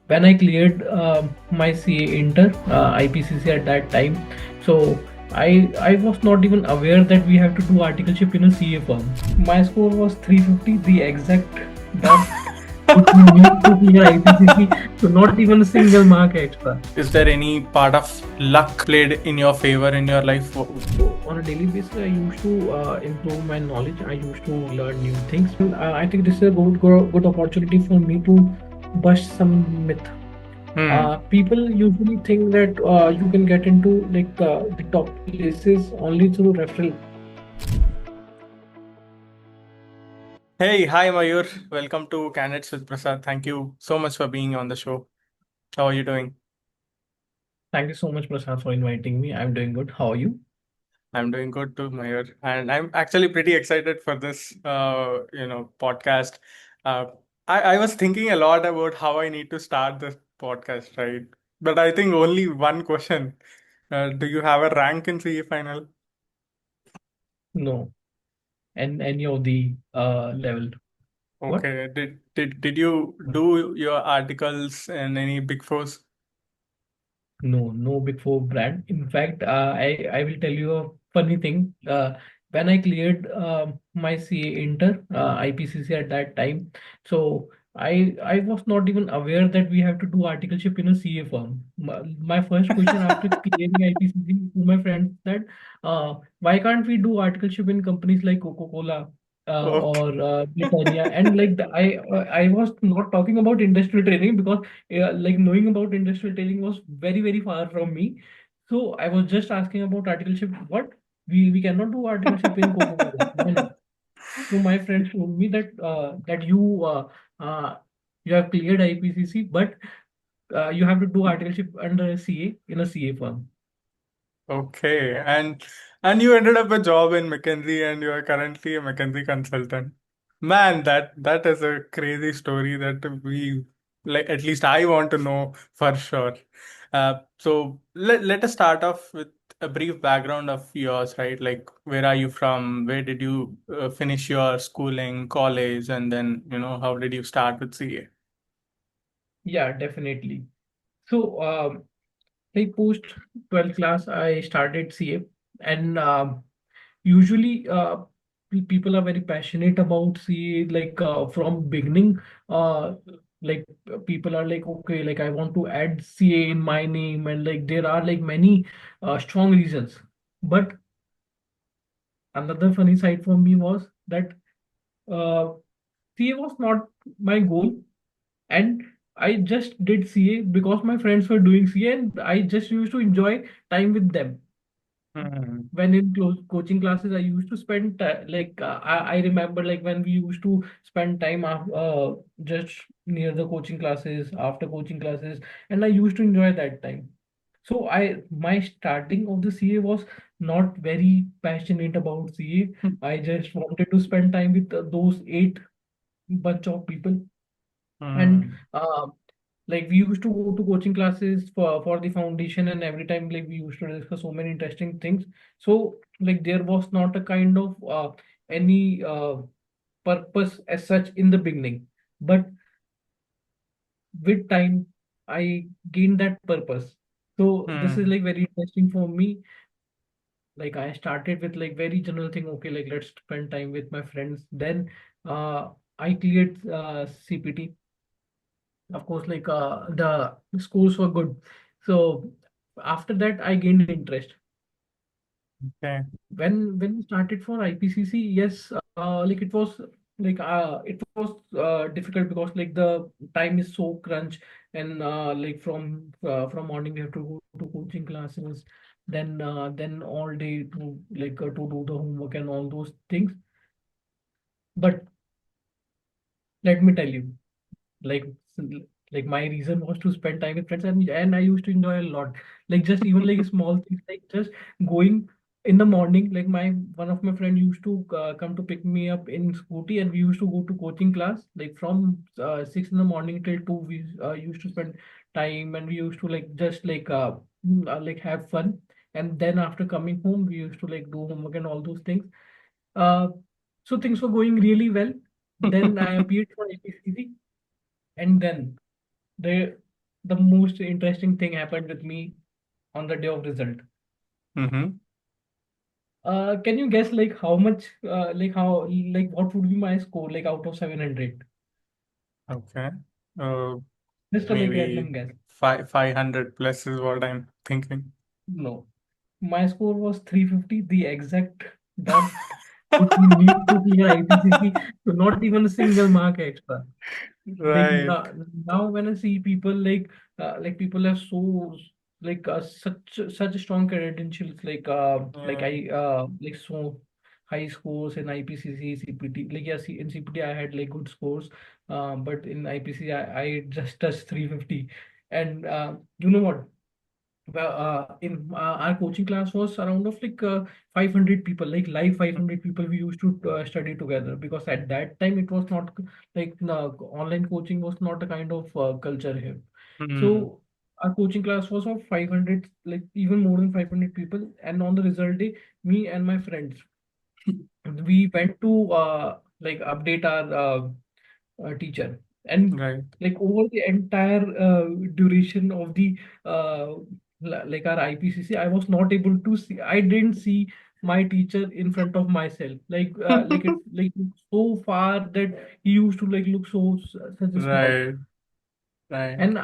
when I cleared my CA inter IPCC at that time. So I was not even aware that we have to do articleship in a CA firm. My score was 350, the exact dot which we need to clear IPCC. So not even a single mark extra. Is there any part of luck played in your favor in your life? So on a daily basis, I used to improve my knowledge. I used to learn new things. I think this is a good opportunity for me to bust some myth. People usually think that you can get into the top places only through referral. Hey, hi Mayur. Welcome to Candids with Prasad. Thank you so much for being on the show. How are you doing? Thank you so much, Prasad, for inviting me. I'm doing good. How are you? I'm doing good too, Mayur, and I'm actually pretty excited for this, podcast. Uh, I was thinking a lot about how I need to start this podcast, right? But I think only one question. Do you have a rank in CE final? No, and any of the level. What? Okay. Did you do your articles in any big fours? No, no Big Four brand. In fact, I will tell you a funny thing. When I cleared my CA inter IPCC at that time, so I was not even aware that we have to do articleship in a CA firm. My first question after clearing IPCC to my friends said, why can't we do articleship in companies like Coca-Cola? Okay. Or Britannia, and I was not talking about industrial training because like knowing about industrial tailing was very far from me. So I was just asking about articleship. What? We cannot do articleship in Coca-Cola. Why not? So my friends told me that uh, you have cleared IPCC, but you have to do articleship under a CA in a CA firm. Okay. And you ended up a job in McKinsey and you are currently a McKinsey consultant. Man, that is a crazy story that we like at least I want to know for sure. So let us start off with a brief background of yours, right? Like where are you from? Where did you finish your schooling, college, and then, how did you start with CA? Yeah, definitely. So like post 12th class, I started CA, and usually people are very passionate about CA from beginning. uh People are like, okay, like I want to add CA in my name, and like there are like many strong reasons. But another funny side for me was that uh CA was not my goal, and I just did CA because my friends were doing CA, and I just used to enjoy time with them. Hmm. When in coaching classes, I used to spend I remember like when we used to spend time just near the coaching classes, after coaching classes, and I used to enjoy that time. So my starting of the CA was not very passionate about CA. I just wanted to spend time with those eight bunch of people. And Hmm. like we used to go to coaching classes for the foundation, and every time like we used to discuss so many interesting things. So like there was not a kind of any purpose as such in the beginning, but with time I gained that purpose. So this is Hmm. like very interesting for me. Like I started with like very general thing, okay, like let's spend time with my friends. Then I cleared CPT. Of course, like the scores were good. So after that, I gained interest. Okay. When we started for IPCC, yes, like it was difficult because like the time is so crunch, and like from morning we have to go to coaching classes, then all day to do the homework and all those things. But let me tell you, like like my reason was to spend time with friends, and I used to enjoy a lot, like just even like small things, like just going in the morning. Like my one of my friend used to come to pick me up in scooty, and we used to go to coaching class like from 6 in the morning till 2. We used to spend time, and we used to like just like have fun. And then after coming home, we used to like do homework and all those things. uh, so things were going really well. Then I appeared for APCC, and then they the most interesting thing happened with me on the day of result. Mm-hmm. Can you guess like how much how like what would be my score like out of 700? Okay. Uh, Just a like maybe random guess. 500 plus is what I'm thinking. No. My score was 350, the exact dot which we need to clear IPCC, so not even a single mark extra. Like Right. now when I see people like people have so such strong credentials like Yeah. I like so high scores in IPCC CPT like yeah in CPT I had like good scores but in IPCC I just touched 350 and you know what well, in our coaching class was around of 500 people, like live 500 people we used to study together because at that time it was not online coaching was not a kind of culture here. Hmm. So our coaching class was of 500, like even more than 500 people. And on the result day, me and my friends, we went to like update our teacher and Right. like over the entire duration of the uh, like our IPCC I was not able to see I didn't see my teacher in front of myself like it like so far that he used to like look such a small Right. Right. and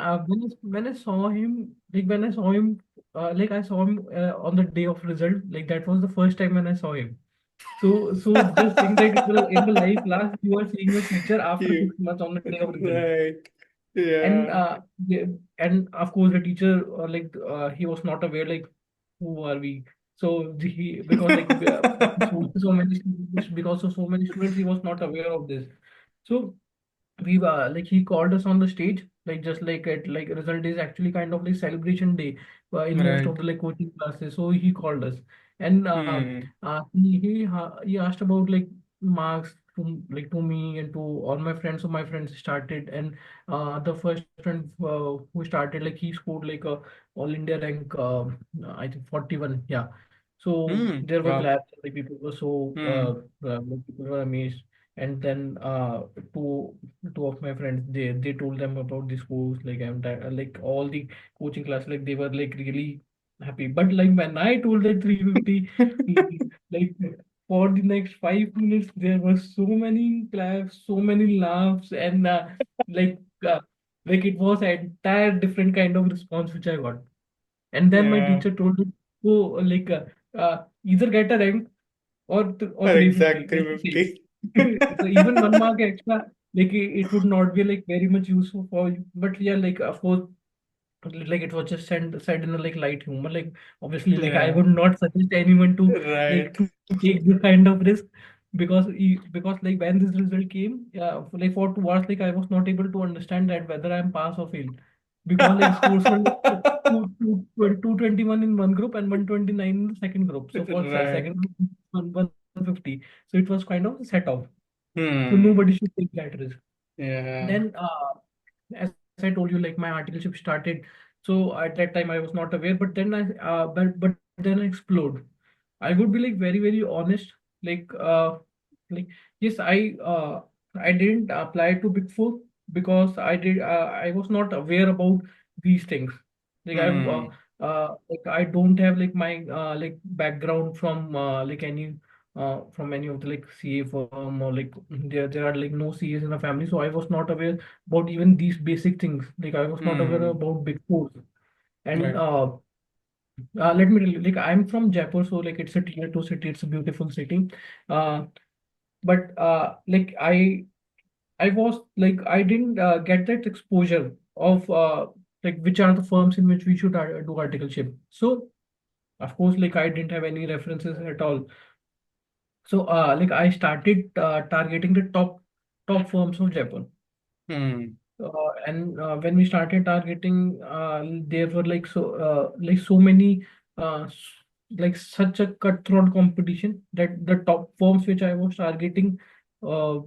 when I saw him like when I saw him like I saw him on the day of result like that was the first time when I saw him so just think that in the life class you are seeing your teacher after You 6 months on the day of result. right. And Yeah. and of course the teacher he was not aware like who are we. So he because so many students because of so many students he was not aware of this. So we like he called us on the stage like just like at like result is actually kind of like celebration day in most of Right. the like coaching classes so he called us and Hmm. he asked about like marks to me and to all my friends so my friends started and the first friend who started like he scored like a all India rank I think 41 yeah so Hmm. there were Wow. claps like people were so Hmm. like, people were amazed and then two two of my friends they told them about the schools like like all the coaching class like they were like really happy but like when I told that 350 like for the next 5 minutes there were so many claps so many laughs and like uh, like it was an entire different kind of response which I got and then my Yeah. teacher told me go either get a rank or Or exact 350 it's the same 350. so even 1 mark extra like it would not be like very much useful for you but yeah like of course like it was just said in a like light humor like obviously like I Yeah. would not suggest anyone to like Right. to take this kind of risk because like when this result came yeah like for 2 hours like I was not able to understand that whether I'm pass or fail because like scores were like 221 in one group and 129 in the second group so for Right. second group 150 so it was kind of a set off so Hmm. nobody should take that risk Yeah. then as I told you, like my articleship started. So at that time I was not aware, but then but then I explored. I would be like very honest. Like like yes, I didn't apply to Big Four because I was not aware about these things. Like Hmm. like I don't have like my like background from any of the like CA firm or like there are like no CAs in the family, so I was not aware about even these basic things. Like I was not aware Hmm. about Big Four. And Right. let me tell you, like I'm from Jaipur, so like it's a tier two city. It's a beautiful city. Uh, but like I was like I didn't get that exposure of like which are the firms in which we should do articleship. So of course, like I didn't have any references at all. So like I started targeting the top firms of Jaipur. Hmm. And when we started targeting, there were like so many like such a cutthroat competition that the top firms which I was targeting, uh,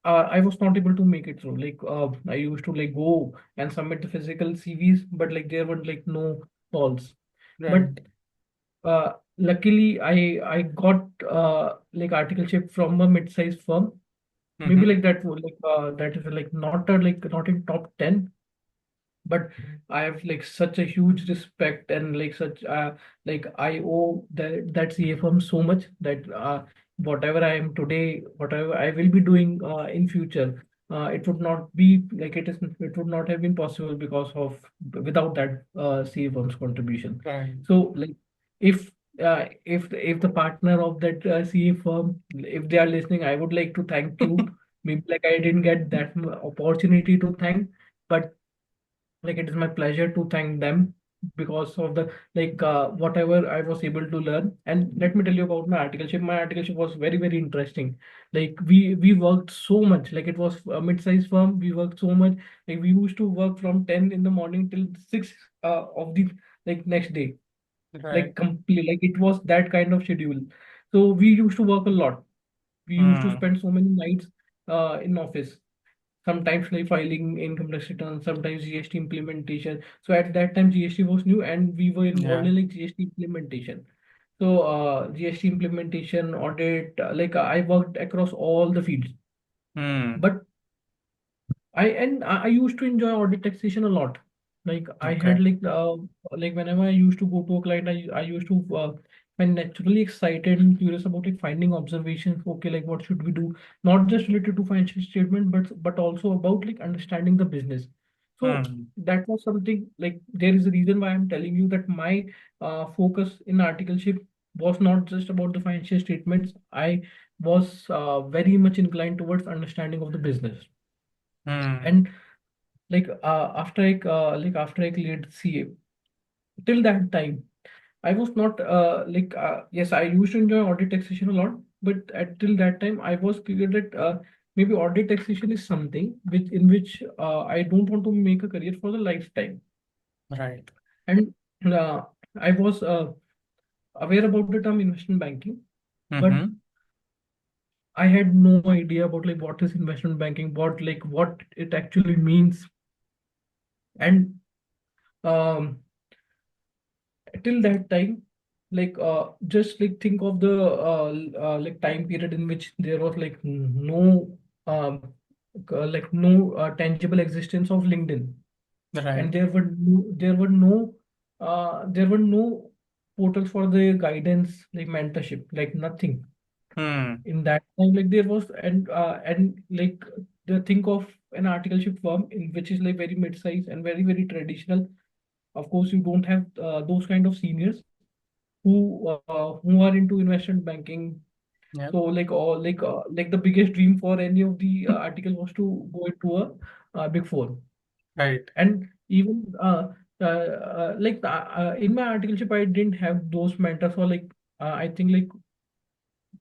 I was not able to make it through. Like I used to like go and submit the physical CVs, but like there were like no calls. Right. But luckily, I got like articleship from a mid-sized firm. Maybe Mm-hmm. like that is like not not in top 10, but I have like such a huge respect and like such like I owe that CA firm so much that whatever I am today, whatever I will be doing in future, it would not be like it would not have been possible because of without that CA firm's contribution. Right. So like if if the partner of that CA firm, if they are listening, I would like to thank you. Maybe like I didn't get that opportunity to thank, but like it is my pleasure to thank them because of the like whatever I was able to learn. And let me tell you about my articleship. My articleship was very interesting. Like we worked so much. Like it was a mid-sized firm. We worked so much. Like we used to work from 10 in the morning till 6 of the like next day. Right. Like complete like it was that kind of schedule. So we used to work a lot. We used to Hmm. spend so many nights in office, sometimes like filing income tax returns, sometimes GST implementation. So at that time, GST was new and we were involved Yeah. in like GST implementation. So GST implementation, audit, like I worked across all the fields. Hmm. But I used to enjoy audit taxation a lot. Like I had Okay. like whenever I used to go to a client, I used to find naturally excited and curious about like finding observations. Okay, like what should we do? Not just related to financial statement, but also about like understanding the business. So Hmm. that was something like there is a reason why I'm telling you that my focus in articleship was not just about the financial statements. I was very much inclined towards understanding of the business. Hmm. And after I cleared CA, till that time, I was not yes, I used to enjoy audit taxation a lot, but at till that time, I was clear that maybe audit taxation is something which I don't want to make a career for the lifetime. Right. And uh, I was aware about the term investment banking, but Mm-hmm. I had no idea about like what is investment banking, what it actually means, and um till that time, just like think of the like time period in which there was like no tangible existence of LinkedIn, and Right. there were no portals for the guidance like mentorship, like nothing Hmm. in that time. Like there was and like the think of an articleship firm in which is like very mid-sized and very traditional. Of course, you don't have those kind of seniors who are into investment banking. So Yep. like the biggest dream for any of the article was to go into a big four. Right. And even in my articleship, I didn't have those mentors, or like I think like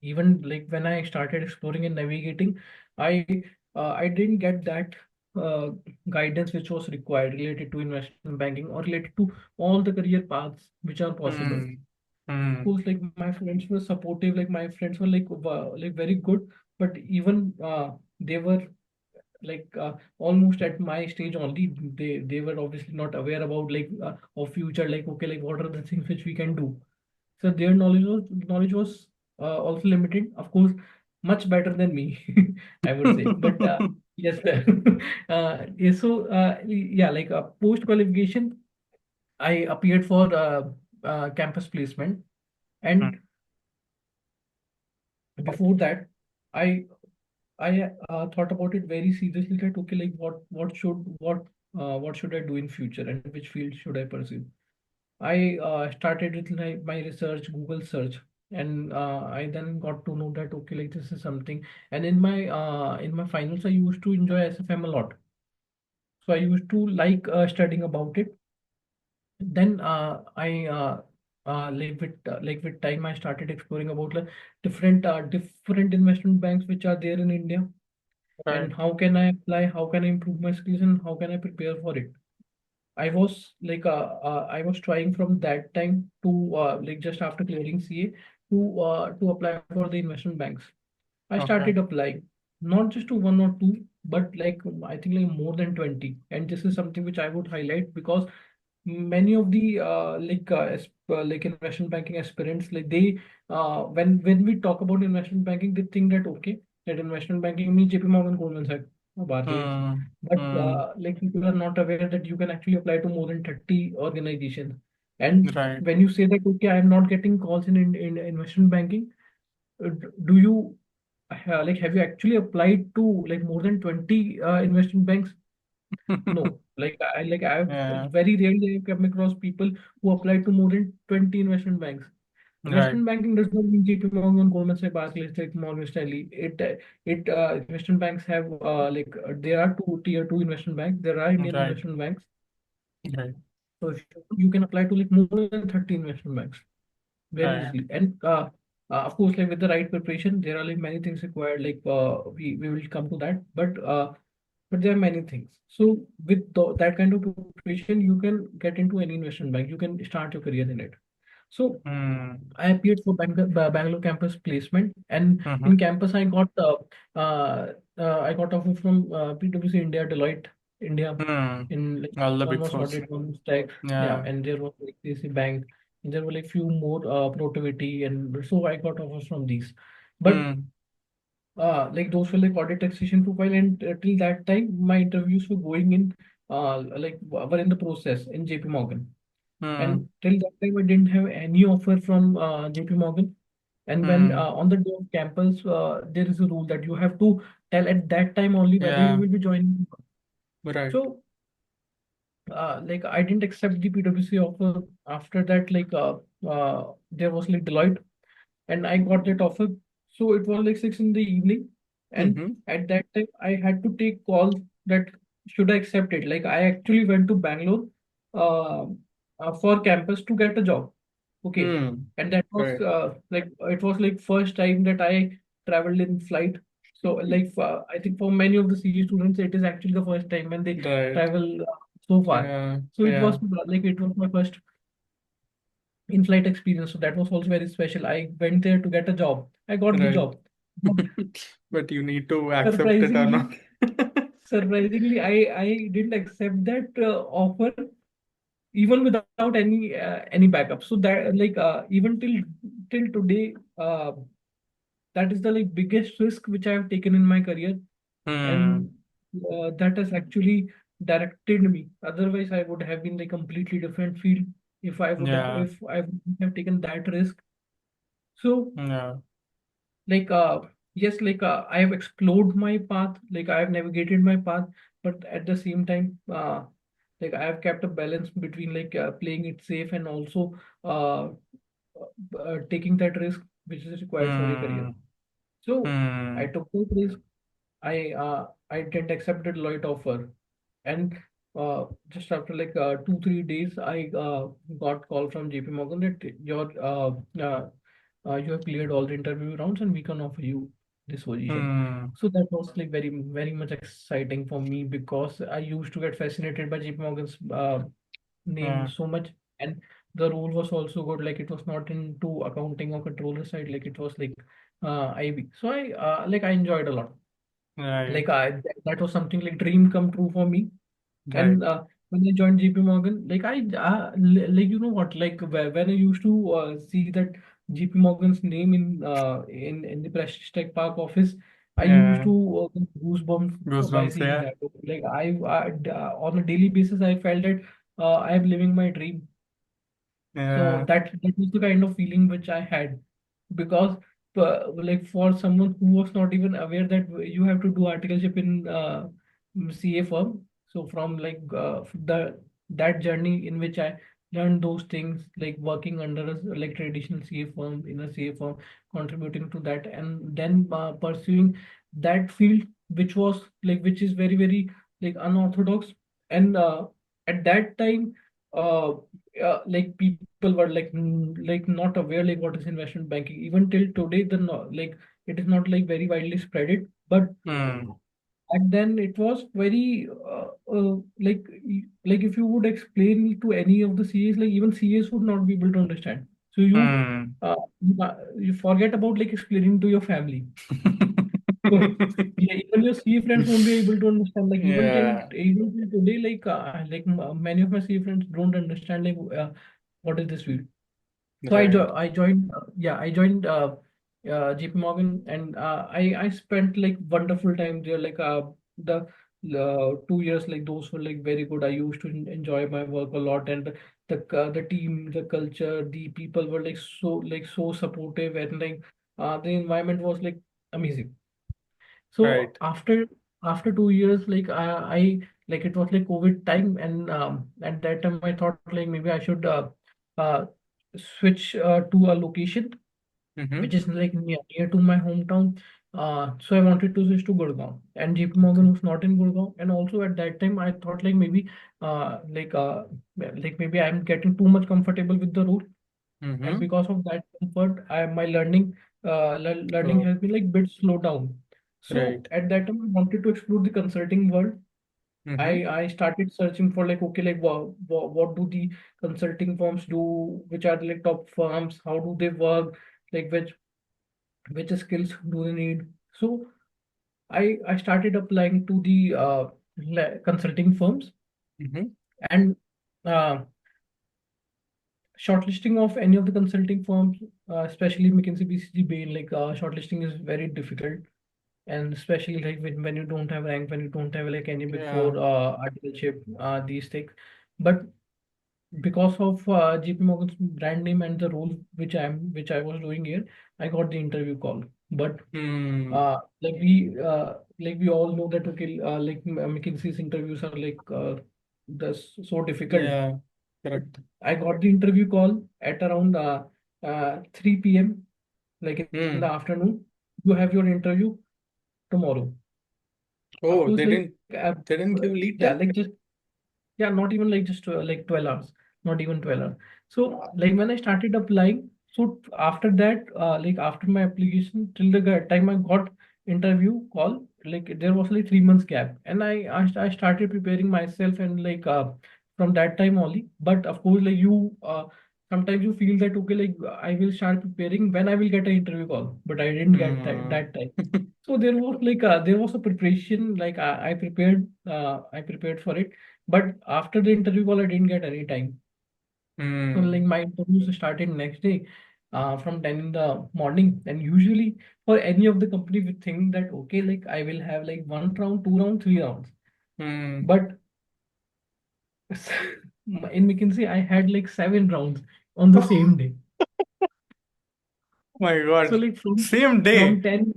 even like when I started exploring and navigating, I I didn't get that uh, guidance which was required related to investment banking or related to all the career paths which are possible. Hmm. Hmm. Course, like my friends were supportive, like my friends were like very good, but even they were almost at my stage only. They were obviously not aware about of future, like okay, like what are the things which we can do. So their knowledge was also limited, of course, much better than me, I would say. But yes, yeah, so yeah, like post qualification, I appeared for campus placement. Hmm. And before that, I I thought about it very seriously that okay, like what should I do in future and which field should I pursue? I started with like my research, Google search, and I then got to know that okay, like this is something. And in my finals, I used to enjoy SFM a lot, so I used to like studying about it. Then I like with time, I started exploring about like different investment banks which are there in India, Right. and how can I apply, how can I improve my skills, and how can I prepare for it. I was trying from that time to like just after clearing CA to apply for the investment banks. I Okay. started applying not just to one or two, but like I think like more than 20. And this is something which I would highlight because many of the like investment banking aspirants, like they when we talk about investment banking, they think that okay, that investment banking means JP Morgan, Goldman Sachs. Barclays. Hmm. But Hmm. like people are not aware that you can actually apply to more than 30 organizations. And Right. when you say that, okay, I'm not getting calls in investment banking, do you like have you actually applied to like more than 20 investment banks? No, I've Yeah. very rarely I've come across people who apply to more than 20 investment banks. Right. Investment banking does not mean JP Morgan, Goldman Sachs, Barclays, like Morgan Stanley. It investment banks have there are two tier two investment banks. There are Indian Right. investment banks. Right. So if you can apply to like more than 30 investment banks very Right. easily. And of course, like with the right preparation, there are like many things required. Like we will come to that, but there are many things. So with that kind of preparation, you can get into any investment bank. You can start your career in it. So Hmm. I appeared for Bangalore campus placement, and Mm-hmm. in campus I got offer from PwC India, Deloitte India, Hmm. in like All the one big was fours. audit, one was tax, yeah, Yeah. and there was like CC Bank, and there were like few more productivity, and so I got offers from these, but Hmm. like those were like audit taxation profile, and till that time my interviews were going in were in the process in JP Morgan. Hmm. And till that time, I didn't have any offer from JP Morgan. And when Hmm. on the day of campus, there is a rule that you have to tell at that time only whether you Yeah. will be joining. Right. So, like I didn't accept the PwC offer. After that, there was like Deloitte, and I got that offer. So it was like 6 in the evening, and Mm-hmm. at that time I had to take calls that should I accept it. Like I actually went to Bangalore uh, for campus to get a job. Okay, Hmm. and that was Right. like it was like first time that I traveled in flight. So I think for many of the CE students, it is actually the first time when they Right. travel so far. Yeah. So it was Yeah. like it was my first in-flight experience. So that was also very special. I went there to get a job. I got the Right. job. But But you need to accept it or surprisingly, not. surprisingly, I didn't accept that offer even without any backup. So that even till today, that is the like biggest risk which I have taken in my career, and Hmm. that has actually directed me. Otherwise, I would have been like completely different field Yeah. if I would have taken that risk. So Yeah. like yes, I have explored my path, like I have navigated my path, but at the same time, like I have kept a balance between playing it safe and also uh, taking that risk which is required for your career. Hmm. So I Hmm. took that risk. I didn't accept the Deloitte offer, and just after 2 3 days, I got call from JP Morgan that you have cleared all the interview rounds and we can offer you this position. Hmm. So that was like very much exciting for me because I used to get fascinated by JP Morgan's name Yeah. so much, and the role was also good. Like it was not into accounting or controller side, like it was like IB. So I enjoyed a lot. Right. That was something like dream come true for me. Right. And when I joined JP Morgan, you know what, when I used to see that JP Morgan's name in the Prestige Tech Park office, I used Yeah. to get goosebumps by Goosebumps. seeing Yeah. that. On a daily basis, I felt that I am living my dream. So Yeah. that was the kind of feeling which I had, because like for someone who was not even aware that you have to do articleship in CA firm. So from the that journey in which I learned those things, like working under a traditional CA firm, in a CA firm, contributing to that, and then pursuing that field which is very like unorthodox. And at that time, uh, like people were like not aware like what is investment banking. Even till today, it is not like very widely spread it. But Hmm. back then it was very like if you would explain to any of the CAs, like even CAs would not be able to understand. So Hmm. you forget about like explaining to your family. So yeah, even your CA friends won't be able to understand. Like Yeah. even till today, many of my CA friends don't understand what is this field. So Right. I joined, I joined JP Morgan, and I spent like wonderful time there. the 2 years, like those were like very good. I used to enjoy my work a lot, and the team, the culture, the people were like so supportive, and like the environment was like amazing. So Right. after 2 years, like I like it was like COVID time, and at that time I thought like maybe I should uh switch to a location Mm-hmm. which is like near to my hometown. So I wanted to switch to Gurgaon, and JP Okay. Morgan was not in Gurgaon. And also at that time, I thought like maybe like maybe I'm getting too much comfortable with the role, and Mm-hmm. because of that comfort, my learning Oh, has been like bit slowed down. So right. at that time, I wanted to explore the consulting world. Mm-hmm. I started searching for like okay like what do the consulting firms do, which are like top firms, how do they work, like which skills do they need. So I started applying to the consulting firms, Mm-hmm. and uh, shortlisting of any of the consulting firms, especially McKinsey, BCG, Bain, like shortlisting is very difficult, and especially like when you don't have rank, when you don't have like any big Yeah. four articleship, these things. But because of JP Morgan's brand name and the role which I was doing here, I got the interview call. But Hmm. like we all know that okay like McKinsey's interviews are like so difficult. Yeah. Correct. I got the interview call at around 3 p.m. like in the Hmm. afternoon. You have your interview tomorrow. Of Oh, course, they didn't give yeah, lead like time? just yeah, not even like just like 12 hours, not even 12 hours. So like when I started applying, so after that, like after my application till the time I got interview call, like there was like 3 months gap, and I started preparing myself, and like from that time only. But of course, like you sometimes you feel that okay, like I will start preparing when I will get an interview call, but I didn't get Hmm. that time. So there was a preparation, like I prepared for it, but after the interview call, I didn't get any time. So like Hmm. my interviews started next day, from 10 in the morning. And usually for any of the company, we think that okay, like I will have like 1 round, 2 round, 3 rounds. Hmm. But in McKinsey, I had like 7 rounds on the same day. My So God. like Same from day. 10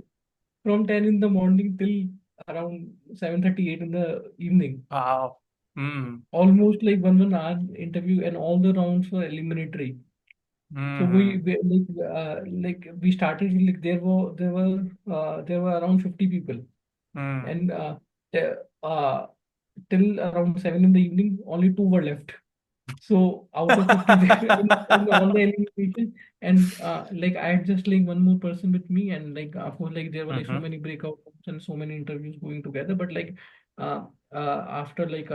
from 10 in the morning till around 7:38 in the evening. Wow. Hmm. Almost like 1 hour interview, and all the rounds were eliminatory. So Hmm. like we started with, like there were around 50 people, Hmm. and the- uh, till around 7 in the evening only two were left. So out of 50 in all the elimination, and like I had just like one more person with me, and like of course like there were like so Mm-hmm. many breakout rooms and so many interviews going together. But like after like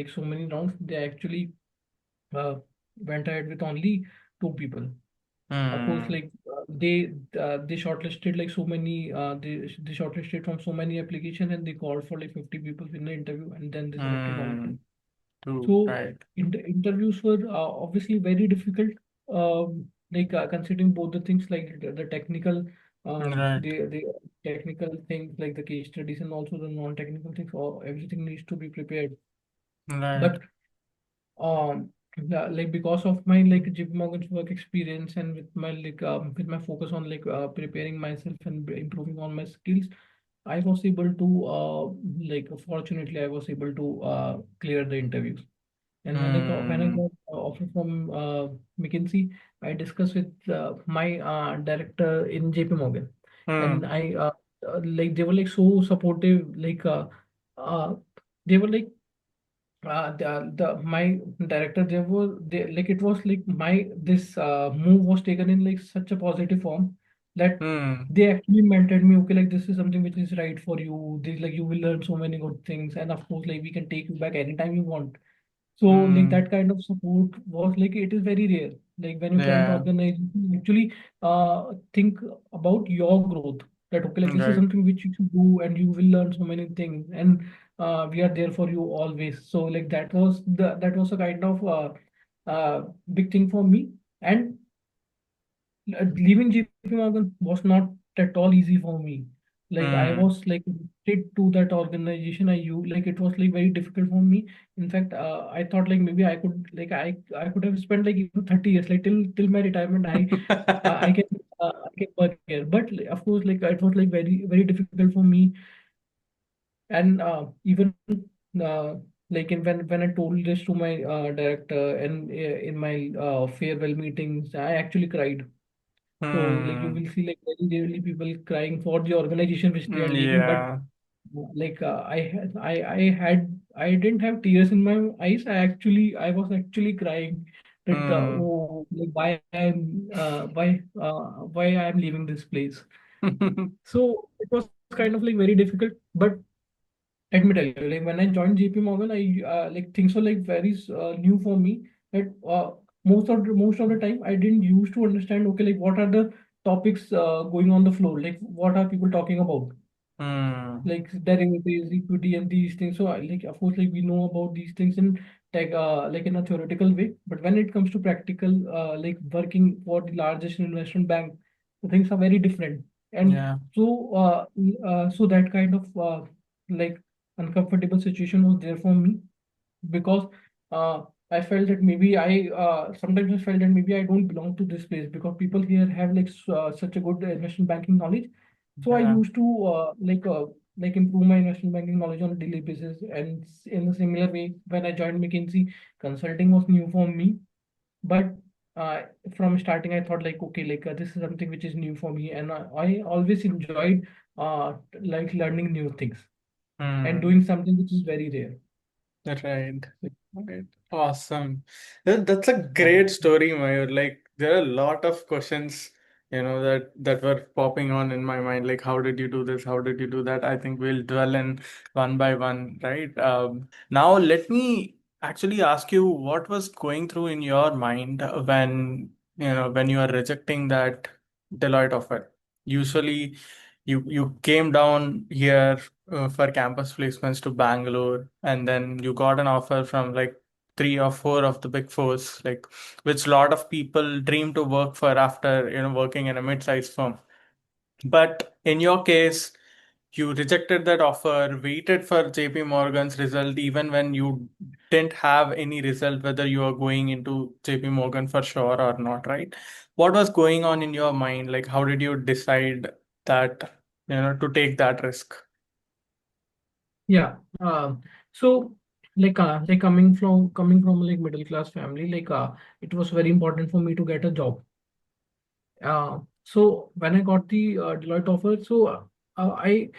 so many rounds, they actually uh, went ahead with only two people. Of course, Hmm. like they shortlisted like so many they shortlisted from so many applications, and they called for like 50 people in the interview, and then they selected only Hmm. two. True. So Right. interviews were obviously very difficult, like considering both the things, like the technical Right. the technical things like the case studies, and also the non-technical things. All everything needs to be prepared. Right. But like because of my like JP Morgan's work experience, and with my focus on like preparing myself and improving on my skills, I was able to like fortunately I was able to clear the interviews. And when I Hmm. got offer from McKinsey, I discussed with my director in JP Morgan, and Hmm. like they were like so supportive, like uh, they were like the my director, they like it was like my this move was taken in like such a positive form that Hmm. they actually mentored me, okay, like this is something which is right for you, this like you will learn so many good things, and of course like we can take you back anytime you want. So like Hmm. that kind of support was like it is very rare. Like when you join the Yeah. organization, you actually think about your growth. That okay, like this is Right. something which you should do, and you will learn so many things, and we are there for you always. So like that was a kind of big thing for me. And leaving JP Morgan was not at all easy for me. like I Hmm. was like addicted to that organization. Like it was like very difficult for me. In fact, I thought like maybe I could like I could have spent like even 30 years like till my retirement. I can work here. But like, of course, like it was like very difficult for me. And even like when I told this to my director and in my farewell meetings, I actually cried. So like you Hmm. will see like very rarely people crying for the organization which they are leaving, but Yeah. like I didn't have tears in my eyes. I was actually crying that Hmm. oh like why I am leaving this place. So it was kind of like very difficult. But let me tell you, like when I joined JP Morgan, I like things were like very new for me. That most of the time I didn't used to understand. Okay, like what are the topics going on the floor? Like what are people talking about? Hmm. Like derivatives, equity, and these things. So like of course, like we know about these things in tech, like in a theoretical way. But when it comes to practical, like working for the largest investment bank, the things are very different. And Yeah. so that kind of like uncomfortable situation was there for me because uh, I felt that maybe sometimes I felt that maybe I don't belong to this place because people here have like such a good investment banking knowledge. So I Yeah. used to like improve my investment banking knowledge on a daily basis. And in a similar way, when I joined McKinsey, consulting was new for me. But uh, from starting, I thought like, okay, like this is something which is new for me, and I always enjoyed like learning new things and Hmm. doing something which is very rare. Right. Right. Awesome. That's a Yeah. great story, Mayur. Like there are a lot of questions, that were popping on in my mind. Like, how did you do this? How did you do that? I think we'll dwell in one by one, right? Now let me actually ask you what was going through in your mind when you are rejecting that Deloitte offer. Usually, you came down here for campus placements to Bangalore, and then you got an offer from like three or four of the big fours, like which a lot of people dream to work for after working in a mid-sized firm. But in your case, you rejected that offer, waited for JP Morgan's result, even when you didn't have any result, whether you are going into JP Morgan for sure or not, right? What was going on in your mind? Like, how did you decide that, to take that risk? Yeah. So like coming from like middle class family, like it was very important for me to get a job. So when I got the Deloitte offer, so I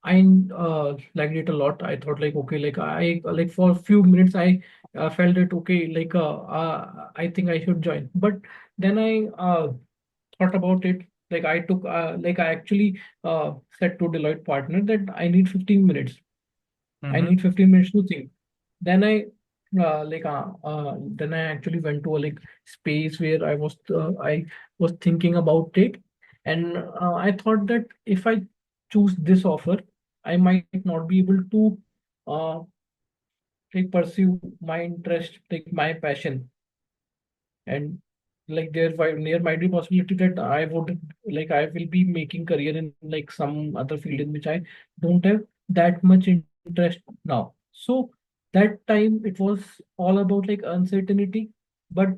liked it a lot. I thought like okay, like I like for a few minutes I felt that okay, like I think I should join. But then I thought about it. Like I took like I actually said to Deloitte partner that I need 15 minutes. I Mm-hmm. need 15 minutes to think. Then then I actually went to a like space where I was thinking about it, and I thought that if I choose this offer, I might not be able to uh, like pursue my interest, like my passion, and like there might be possibility that I will be making career in like some other field in which I don't have that much interest now. So that time it was all about like uncertainty, but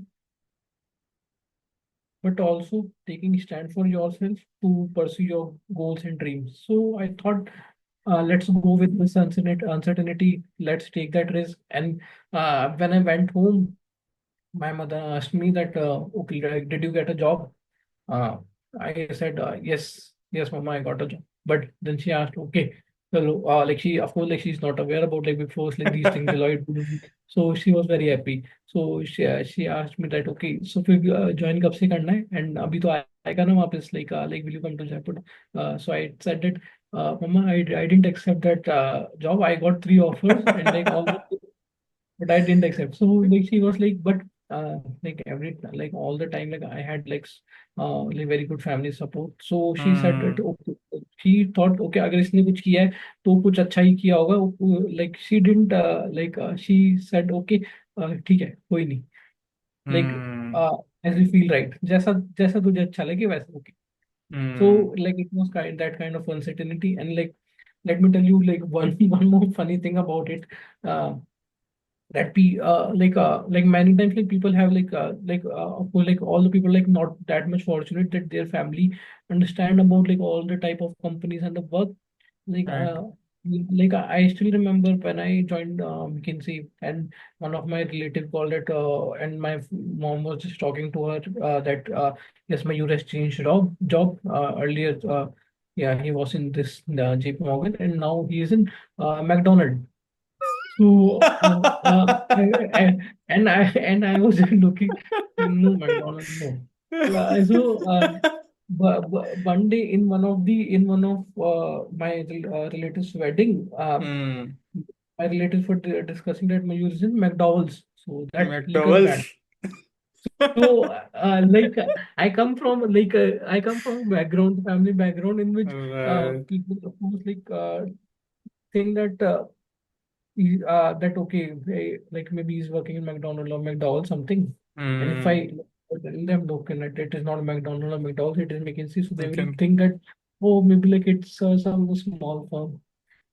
also taking stand for yourself to pursue your goals and dreams. So I thought let's go with this uncertainty, let's take that risk. And when I went home, my mother asked me that okay, did you get a job? Uh, I said, yes, mama, I got a job. But then she asked, okay, well, like she, of course, like she's not aware about like before like these things, Deloitte. So she was very happy. So she asked me that, okay, so फिर join कब से करना है? And अभी तो आएगा ना वापस, like will you come to Jaipur? So I said that, mama, I didn't accept that job. I got three offers and like all the but I didn't accept. So like she was like, but like all the time like I had like very good family support. So she said that Hmm. okay. She thought okay अगर इसने कुछ किया है तो कुछ अच्छा ही किया होगा. Like she didn't she said okay ठीक है कोई नहीं. Like Hmm. uh, as you feel right. जैसा जैसा तुझे अच्छा लगे वैसा okay. Hmm. So like it was that kind of uncertainty. And like let me tell you like one one more funny thing about it. Uh, that be like many times like people have of course like all the people like not that much fortunate that their family understand about like all the type of companies and the work like Right. I still remember when I joined McKinsey, and one of my relative called it and my mom was just talking to her that yes, Mayur has changed job earlier. Yeah, he was in this JP Morgan, and now he is in McDonald. So and I was looking, no McDonald, no. But one day in one of my relatives' wedding, Hmm. my relatives were discussing that Mayur is in McDowell's, so that liquor brand. McDowell's. So I come from a background, family background in which Right. people of course think that. That okay, like maybe he's working in McDonald's or McDowell's something. And if Hmm. I tell them, look, and it is not McDonald's or McDowell's, it is McKinsey, so they will Okay. think that, oh, maybe like it's some small firm.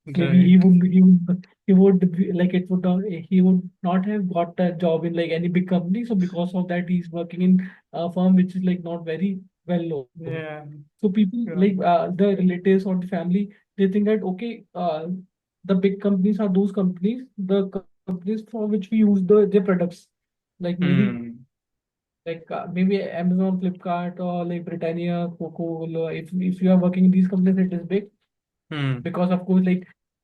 Maybe Right. he would be, like it would not, he would not have got a job in like any big company. So because of that, he's working in a firm which is like not very well known. Yeah. So people like Yeah. the relatives or the family, they think that okay, the big companies are those companies, the companies for which we use their products, like Hmm. maybe Amazon, Flipkart, or like Britannia, Coca-Cola. If you are working in these companies, it is big Hmm. because of course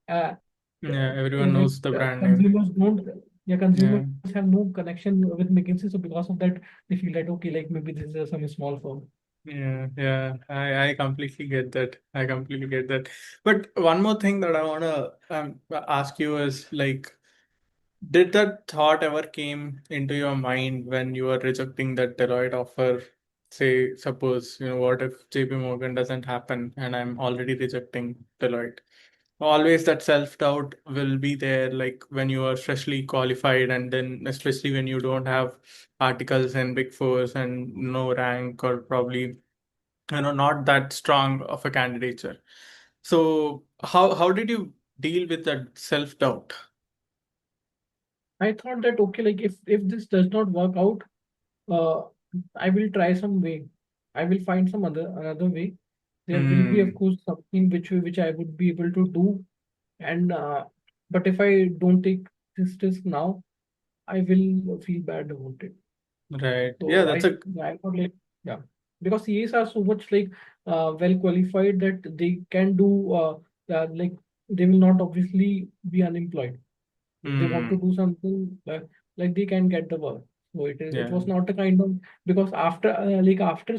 uh, Yeah. Everyone knows the brand name. consumers don't, yeah, Yeah. consumers have no connection with McKinsey, so because of that they feel that okay, like maybe this is some small firm. Yeah, yeah, I completely get that. I completely get that. But one more thing that I wanna ask you is like, did that thought ever came into your mind when you were rejecting that Deloitte offer? Say, suppose, what if JP Morgan doesn't happen and I'm already rejecting Deloitte? Always that self-doubt will be there, like when you are freshly qualified, and then especially when you don't have articles and Big Fours and no rank or probably not that strong of a candidature. So how did you deal with that self-doubt? I thought that okay, like if this does not work out, uh, I will try some way. I will find some other another way. There will be, of Hmm. course, something which I would be able to do. And but if I don't take this risk now, I will feel bad about it. Right. Yeah, So that's a I thought like yeah, because CAs are so much like well qualified that they can do like they will not obviously be unemployed. If they want to hmm. do something like they can get the work. So it Yeah. was not a kind of, because after like after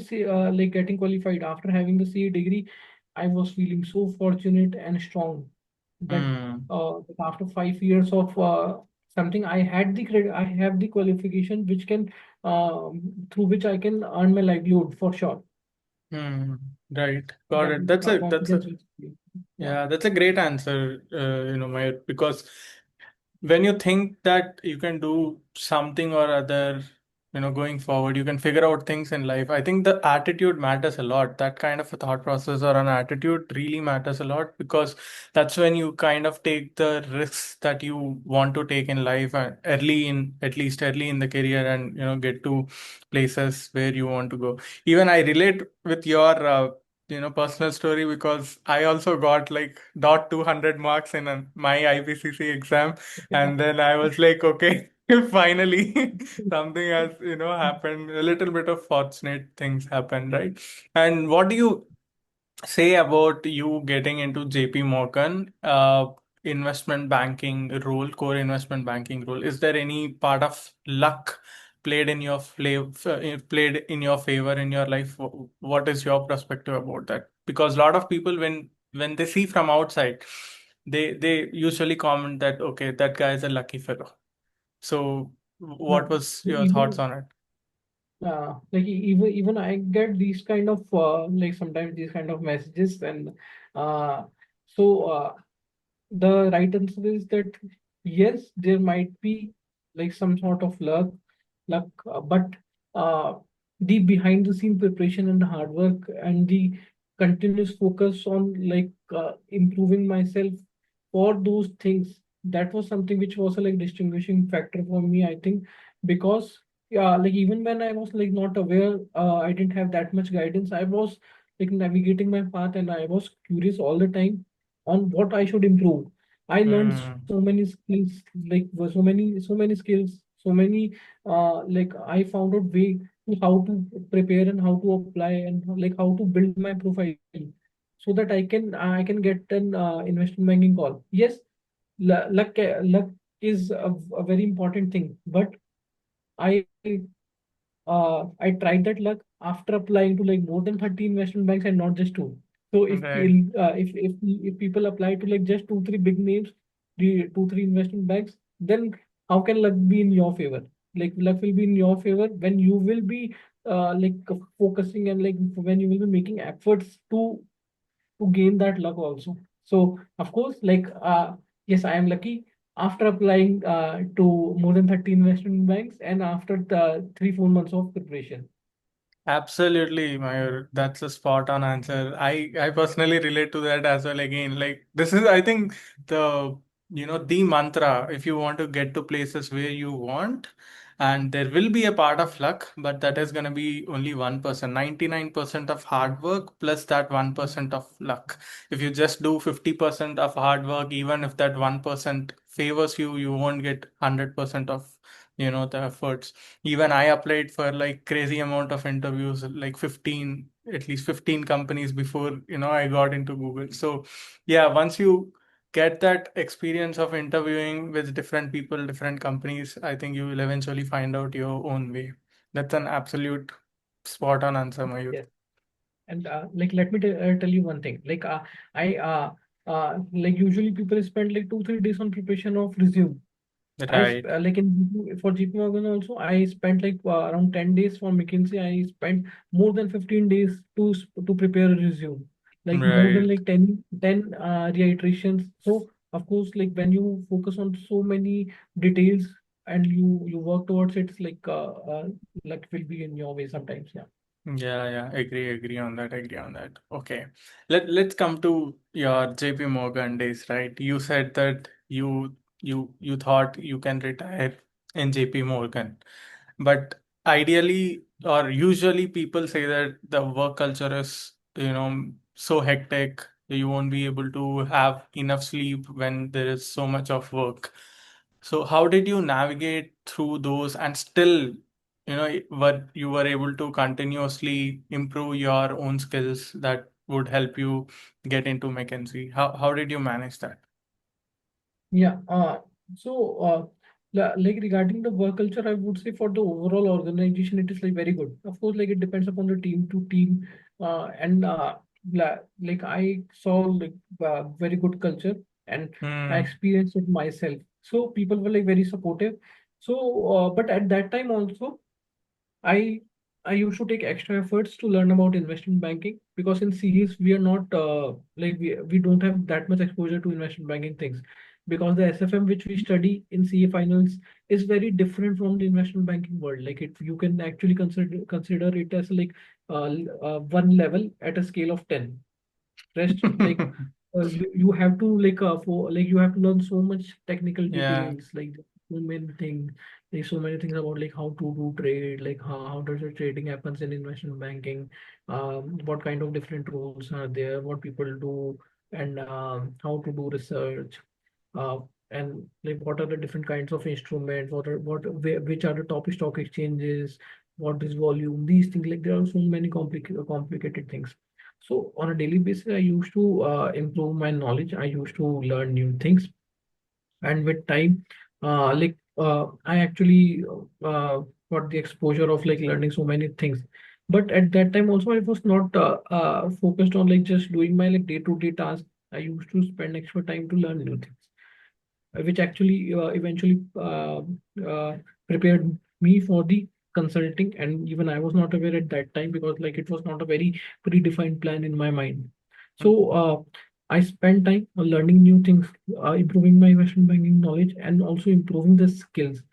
like getting qualified after having the CA degree, I was feeling so fortunate and strong that Hmm. that after 5 years of something, I have the qualification which can through which I can earn my livelihood for sure. Hmm. Right. Got That it. is That's the a confidence which, yeah. yeah, that's a great answer, Mayur, because when you think that you can do something or other, going forward, you can figure out things in life. I think the attitude matters a lot. That kind of a thought process or an attitude really matters a lot, because that's when you kind of take the risks that you want to take in life and at least early in the career, and get to places where you want to go. Even I relate with your personal story, because I also got like dot 200 marks in my IPCC exam, and then I was like, okay, finally something has happened. A little bit of fortunate things happened, right? And what do you say about you getting into JP Morgan investment banking role, core investment banking role? Is there any part of luck played in your favor in your life? What is your perspective about that? Because a lot of people, when they see from outside, they usually comment that, okay, that guy is a lucky fellow. So what was your thoughts Even on it? even I get these kind of like sometimes these kind of messages, and uh, so the right answer is that yes, there might be like some sort of luck, but uh, the behind the scene preparation and the hard work and the continuous focus on improving myself for those things, that was something which was a distinguishing factor for me, I think. Because yeah, even when I was not aware, I didn't have that much guidance. I was navigating my path, and I was curious all the time on what I should improve. I learned so Hmm. many skills, so many skills, so many I found out way how to prepare and how to apply and how to build my profile so that I can get an investment banking call. Yes, luck is a very important thing, but I I tried that luck after applying to more than 30 investment banks and not just two. So Right. if people apply to just two three big names, the two three investment banks, then how can luck be in your favor? Luck will be in your favor when you will be focusing, and when you will be making efforts to gain that luck also. So of course, yes, I am lucky after applying to more than 30 investment banks and after the 3 4 months of preparation. Absolutely, Mayur. That's a spot on answer. I personally relate to that as well. Again, like this is, I think, the the mantra if you want to get to places where you want, and there will be a part of luck, but that is gonna be only 1%. 99% of hard work plus that 1% of luck. If you just do 50% of hard work, even if that 1% favors you, you won't get 100% of the efforts. Even I applied for like crazy amount of interviews, like 15, at least 15 companies before I got into Google. So yeah, once you get that experience of interviewing with different people, different companies, I think you will eventually find out your own way. That's an absolute spot on answer, Mayur. Yes. And let me tell you one thing. I usually people spend 2 3 days on preparation of resume. Right. For JP Morgan also, I spent around 10 days. For McKinsey, I spent more than 15 days to prepare a resume. More than Right. 10 reiterations. So of course, when you focus on so many details and you work towards it, it's luck will be in your way sometimes. Yeah. Yeah, yeah, agree on that, agree on that. Okay. Let's come to your JP Morgan days, right? You said that you thought you can retire in JP Morgan. But ideally or usually people say that the work culture is, so hectic, you won't be able to have enough sleep when there is so much of work. So how did you navigate through those and still, what you were able to continuously improve your own skills that would help you get into McKinsey? How did you manage that? Yeah. So, regarding the work culture, I would say for the overall organization, it is very good. Of course, it depends upon the team to team, and I saw very good culture, and I Hmm. experienced it myself. So people were very supportive. So, but at that time also, I I used to take extra efforts to learn about investment banking, because in CAs we are not we don't have that much exposure to investment banking things, because the SFM which we study in CA finals is very different from the investment banking world. You can actually consider it as one level at a scale of 10. Rest you have to you have to learn so much technical Yeah. details, so many things. There's so many things about how to do trade, how does the trading happens in investment banking, what kind of different roles are there, what people do, and how to do research, uh, and what are the different kinds of instruments, which are the top stock exchanges, what is volume, these things. There are so many complicated things. So on a daily basis, I used to improve my knowledge. I used to learn new things, and with time, I actually got the exposure of learning so many things. But at that time also, I was not focused on just doing my day-to-day tasks. I used to spend extra time to learn new things, which actually eventually prepared me for the consulting. And even I was not aware at that time, because it was not a very predefined plan in my mind. So I spent time on learning new things, improving my investment banking knowledge, and also improving the skills.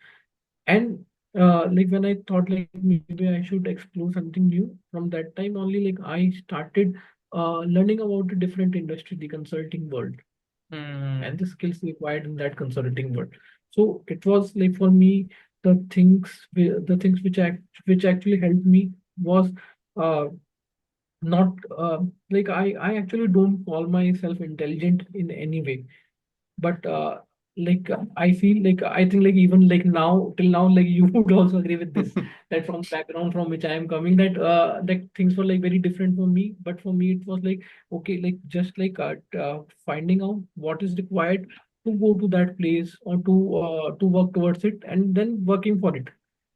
And like when I thought like maybe I should explore something new, from that time only like I started learning about the different industry, the consulting world, and Hmm. the skills required in that consulting world. So it was like for me, the things which actually helped me was uh, not like I actually don't call myself intelligent in any way, but I feel like I think like even like now till now like you would also agree with this, that from background from which I am coming, that things were like very different for me, but for me it was like okay, like just like finding out what is required to go to that place or to work towards it and then working for it,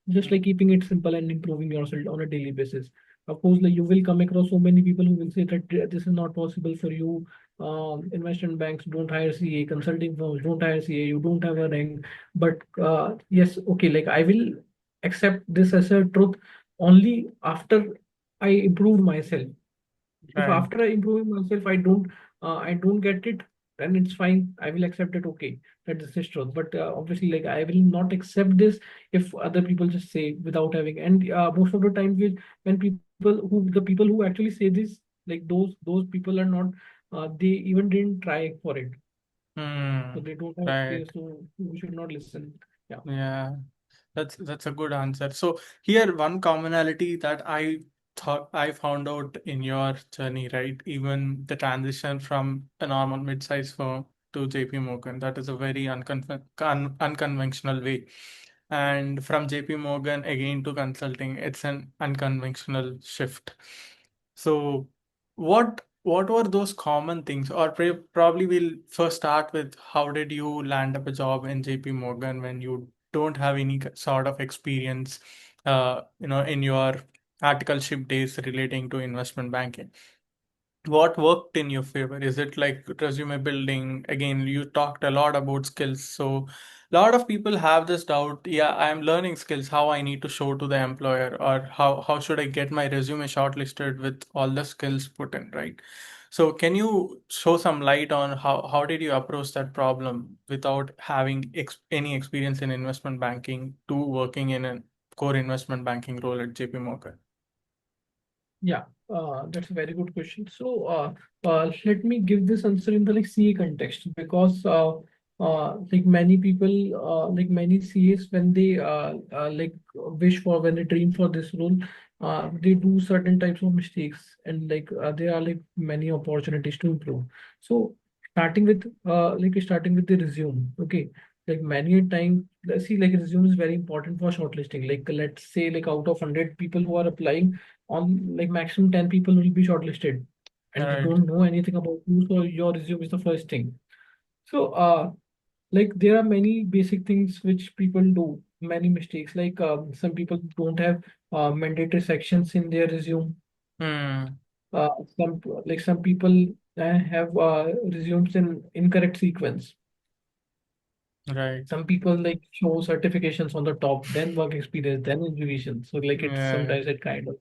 just like keeping it simple and improving yourself on a daily basis. Of course, like you will come across so many people who will say that this is not possible for you. Investment banks don't hire CA, consulting firms don't hire CA, you don't have a rank. But yes, okay, like I will accept this as a truth only after I improve myself. If Right. after I improving myself, I don't get it, then it's fine. I will accept it. Okay, that this is truth. But obviously, like I will not accept this if other people just say without having. And most of the time, when the people who actually say this, like those people are not. They even didn't try for it, so Hmm. they don't have Right. experience. So we should not listen. Yeah. Yeah. That's a good answer. So here one commonality that I thought I found out in your journey, right? Even the transition from a normal mid-sized firm to JP Morgan, that is a very unconventional way. And from JP Morgan again to consulting, it's an unconventional shift. So what were those common things? Or probably we'll first start with how did you land up a job in JP Morgan when you don't have any sort of experience, in your articleship days relating to investment banking. What worked in your favor? Is it like resume building? Again, you talked a lot about skills. So a lot of people have this doubt, yeah, I'm learning skills, how I need to show to the employer, or how should I get my resume shortlisted with all the skills put in, right? So can you show some light on how did you approach that problem without having any experience in investment banking to working in a core investment banking role at JP Morgan? Yeah, that's a very good question. So, let me give this answer in the like CA context, because like many people, like many CAs, when they like wish for, when they dream for this role, they do certain types of mistakes, and like there are like many opportunities to improve. So, starting with the resume, okay. Like many a time, let's see, like resume is very important for shortlisting. Like let's say, like out of 100 people who are applying, on like maximum 10 people will be shortlisted, and they Right. don't know anything about you, so your resume is the first thing. So like there are many basic things which people do, many mistakes, like some people don't have mandatory sections in their resume. Hmm. Some people have resumes in incorrect sequence. Right. Some people like show certifications on the top, then work experience, then education, so like it's Yeah. sometimes it kind of.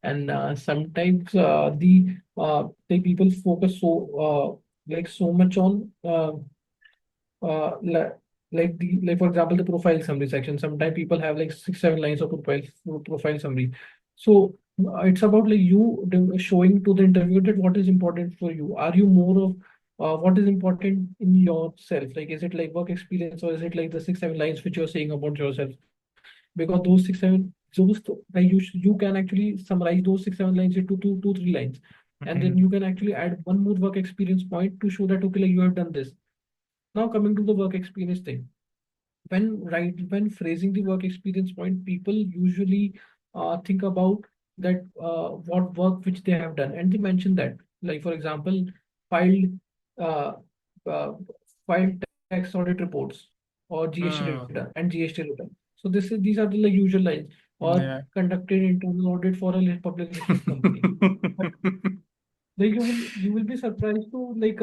And sometimes the people focus like so much on uh, li- like for example the profile summary section. Sometimes people have like 6 7 lines of profile summary. So it's about like showing to the interviewer that what is important for you. Are you more of what is important in yourself? Like is it like work experience, or is it like the 6 7 lines which you're saying about yourself? Because those 6 7 those like you can actually summarize those 6 7 lines into two 3 lines, and then Mhm. you can actually add one more work experience point to show that okay, like you have done this. Now coming to the work experience thing, when phrasing the work experience point, people usually think about that what work which they have done, and they mention that, like for example, filed uh, uh, filed tax audit reports, or GST return Hmm. and GST return. So these are the like usual lines, or Yeah. conducted internal audit for a public listed company. Like you will be surprised to like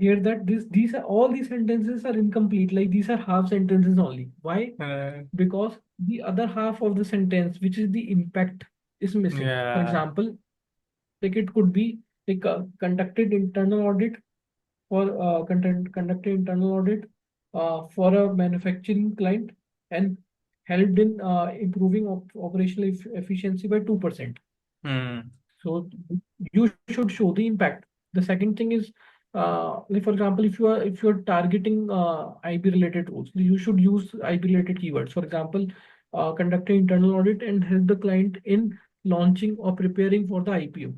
hear that these are all these sentences are incomplete, like these are half sentences only. Why? Uh, Because the other half of the sentence, which is the impact, is missing. For yeah. example, like it could be like conducted internal audit conducted internal audit for a manufacturing client, and helped in improving operational efficiency by 2%. Hmm. So you should show the impact. The second thing is, like for example, if you're targeting IB related roles, you should use IB related keywords. For example, conduct an internal audit and help the client in launching or preparing for the IPO.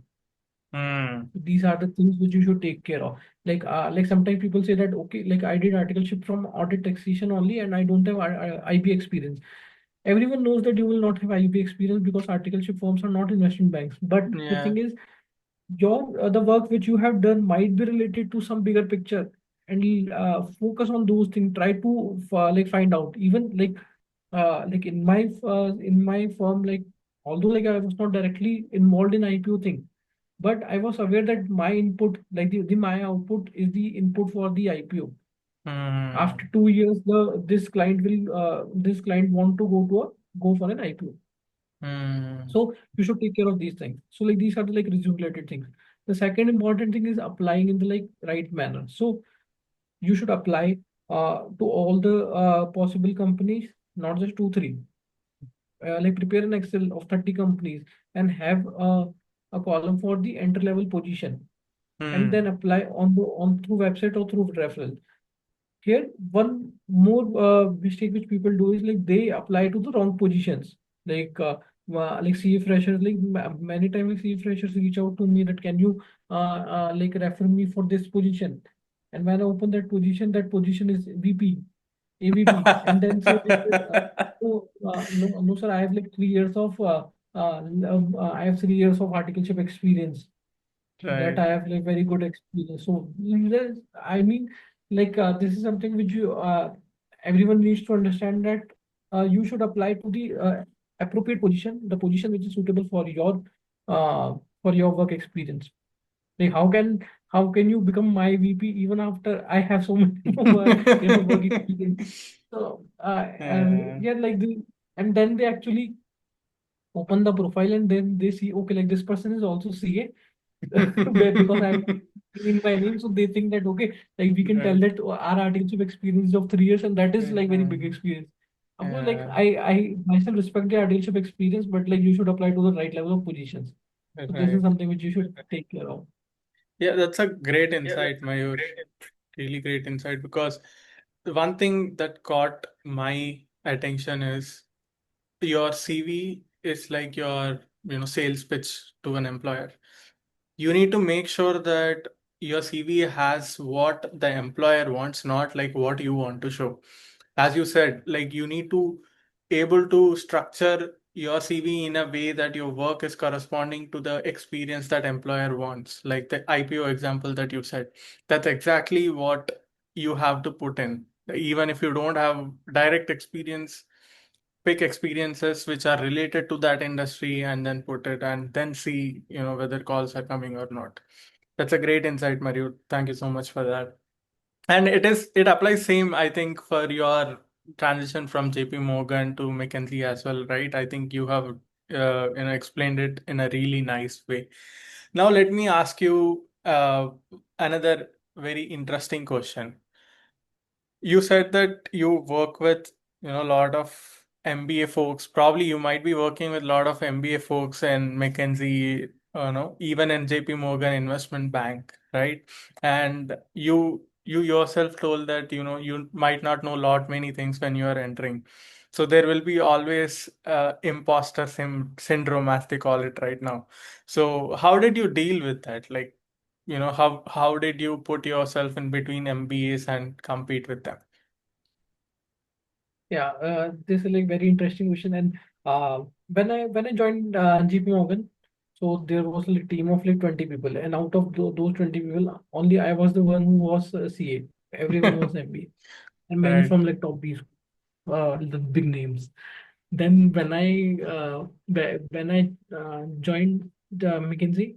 Hmm. These are the things which you should take care of. Like sometimes people say that, okay, like I did articleship from audit taxation only and I don't have IB experience. Everyone knows that you will not have IB experience because articleship firms are not investment banks. But the Yeah. thing is, your the work which you have done might be related to some bigger picture, and focus on those things. Try to like find out. Even like in my firm, like although like I was not directly involved in IPO thing, but I was aware that my input, like the my output is the input for the IPO. Hmm. After 2 years, this client want to go for an IPO. Hmm. So you should take care of these things. So like these are the like resume related things. The second important thing is applying in the like right manner. So you should apply to all the possible companies, not just two, three. Like prepare an Excel of 30 companies and have a column for the entry level position, and then Hmm. apply on through website or through referral. Here, one more mistake which people do is like they apply to the wrong positions. Like CA freshers, like many times like CA freshers reach out to me that can you like refer me for this position. And when I open that position is VP, AVP, and then say like, oh, no, sir, I have like 3 years of I have 3 years of articleship experience, that Right. I have like very good experience. So I mean, this is something which you everyone needs to understand, that you should apply to the appropriate position, the position which is suitable for your work experience. Like how can you become my VP even after I have so many more years of work experience? So Yeah. yeah, and then they actually open the profile and then they see, okay, like this person is also CA because I'm in my name, so they think that, okay, like we can tell Right. that our articles of experience of 3 years, and that is like very big Mhm. experience. Of course, like Yeah. I myself respect the articleship experience, but like you should apply to the right level of positions. So this is Right. something which you should take care of. Yeah, that's a great insight, Mayur. Really great insight because the one thing that caught my attention is your CV is like your, sales pitch to an employer. You need to make sure that your CV has what the employer wants, not like what you want to show. As you said, like you need to able to structure your CV in a way that your work is corresponding to the experience that employer wants. Like the IPO example that you said, that's exactly what you have to put in. Even if you don't have direct experience, pick experiences which are related to that industry and then put it and then see, whether calls are coming or not. That's a great insight, Mario. Thank you so much for that. And it applies same, I think, for your transition from JP Morgan to McKinsey as well, right? I think you have explained it in a really nice way. Now let me ask you another very interesting question. You said that you work with, a lot of MBA folks. Probably you might be working with a lot of MBA folks in McKinsey, even in JP Morgan Investment Bank, right? And you yourself told that, you might not know lot many things when you are entering. So there will be always imposter syndrome, as they call it right now. So how did you deal with that? Like, how did you put yourself in between MBAs and compete with them? Yeah, this is like very interesting question. And when I joined GP Morgan, so there was like team of like 20 people, and out of those 20 people, only I was the one who was CA. Everyone was MBA, and many Right. from like top B, the big names. Then when I joined the McKinsey,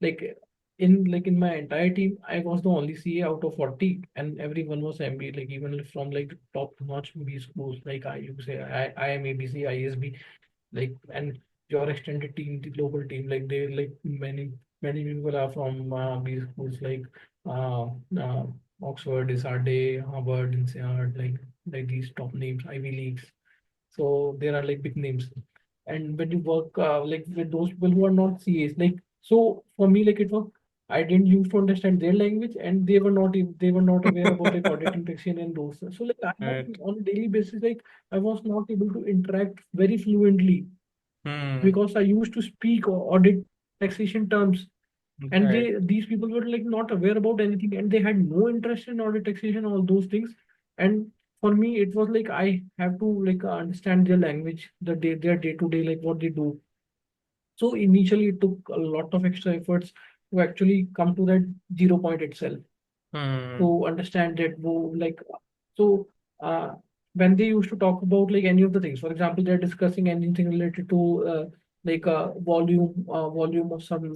like in my entire team, I was the only CA out of 40, and everyone was MBA, like even from like top notch B schools, like I you say IIM, ABC, ISB, like, and your extended team, the global team, like they like many people are from B schools like uh, uh, Oxford, ISARDE, Harvard, INSEAD, like these top names, Ivy Leagues. So there are like big names. And when you work like with those people who are not CAs, like so for me, like it was I didn't used to understand their language, and they were not aware about like auditing, taxation, and those. So like I was Right. on a daily basis, like I was not able to interact very fluently Hmm. because I used to speak audit taxation terms, and Right. these people were like not aware about anything, and they had no interest in audit taxation, all those things. And for me it was like I have to like understand their language, their day to day, like what they do. So initially it took a lot of extra efforts to actually come to that 0 point itself, Hmm. to understand that like so uh, when they used to talk about like any of the things, for example, they're discussing anything related to volume of some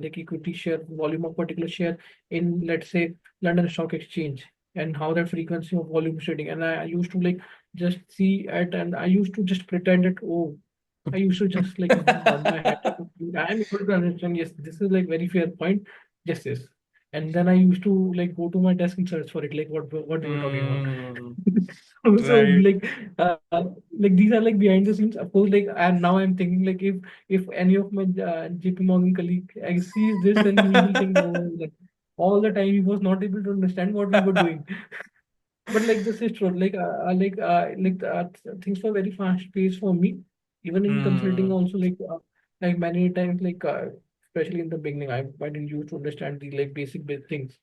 like equity share, volume of particular share in, let's say, London Stock Exchange, and how that frequency of volume is trading. And I used to like just see it, and I used to just pretend it. Oh, I used to just like nod my head. I'm able to understand. Yes, this is like very fair point. Yes, yes. And then I used to like go to my desk and search for it, like what they were talking about. Hmm. So Right. like these are like behind the scenes. Of course, like and now I'm thinking like if any of my JP Morgan colleague sees this, then he will think, oh, like all the time he was not able to understand what we were doing. But like this is true. Things were very fast paced for me, even in consulting Hmm. also. Like many times, especially in the beginning, I didn't used to understand the like basic things.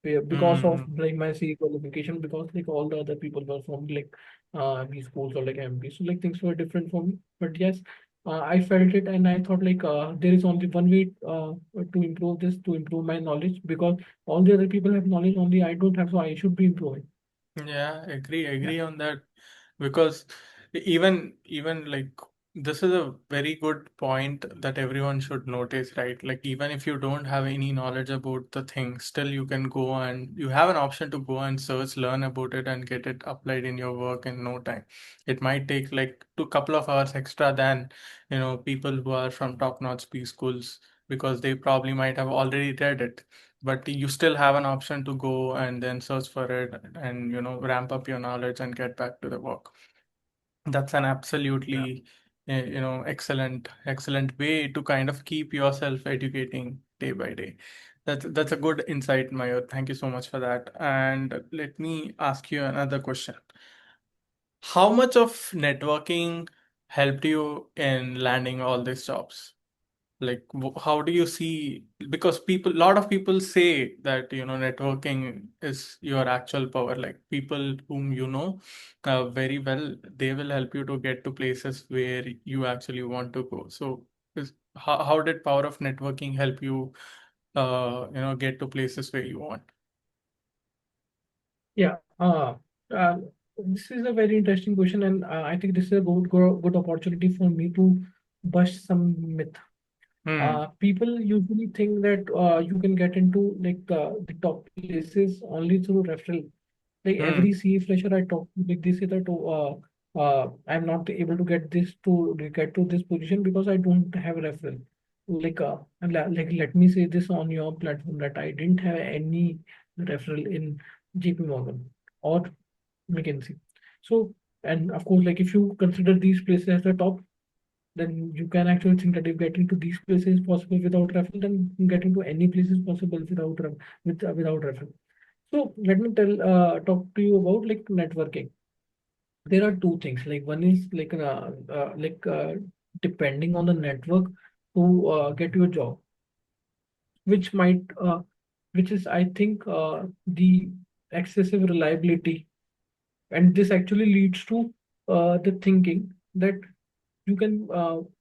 Because of Hmm. like my CA qualification, because like all the other people were from like these schools or like MP, so like things were different for me. But yes, I felt it, and I thought like there is only one way to improve this, to improve my knowledge, because all the other people have knowledge, only I don't have, so I should be improving. Yeah, Yeah. agree on that. Because even like this is a very good point that everyone should notice, right? Like even if you don't have any knowledge about the thing, still you can go and you have an option to go and search, learn about it, and get it applied in your work in no time. It might take like two couple of hours extra than people who are from top-notch B schools, because they probably might have already read it, but you still have an option to go and then search for it and ramp up your knowledge and get back to the work. That's an Yeah. absolutely excellent way to kind of keep yourself educating day by day. That's a good insight, Mayur. Thank you so much for that. And let me ask you another question. How much of networking helped you in landing all these jobs? Like, how do you see? Because a lot of people say that networking is your actual power. Like people whom you know very well, they will help you to get to places where you actually want to go. So how did power of networking help you get to places where you want? Yeah. Uh, this is a very interesting question, and I think this is a good opportunity for me to bust some myth. Hmm. People usually think that you can get into like the top places only through referral. Like every Hmm. CA fresher I talk to, like they say that I'm not able to get to this position because I don't have a referral. Like let me say this on your platform that I didn't have any referral in JP Morgan or McKinsey. So, and of course, like if you consider these places as the top, then you can actually think that if getting to these places is possible without referral, then getting to any place is possible without referral. So let me talk to you about like networking. There are two things. Like one is depending on the network to get you a job, which might which is I think the excessive reliability, and this actually leads to the thinking that you can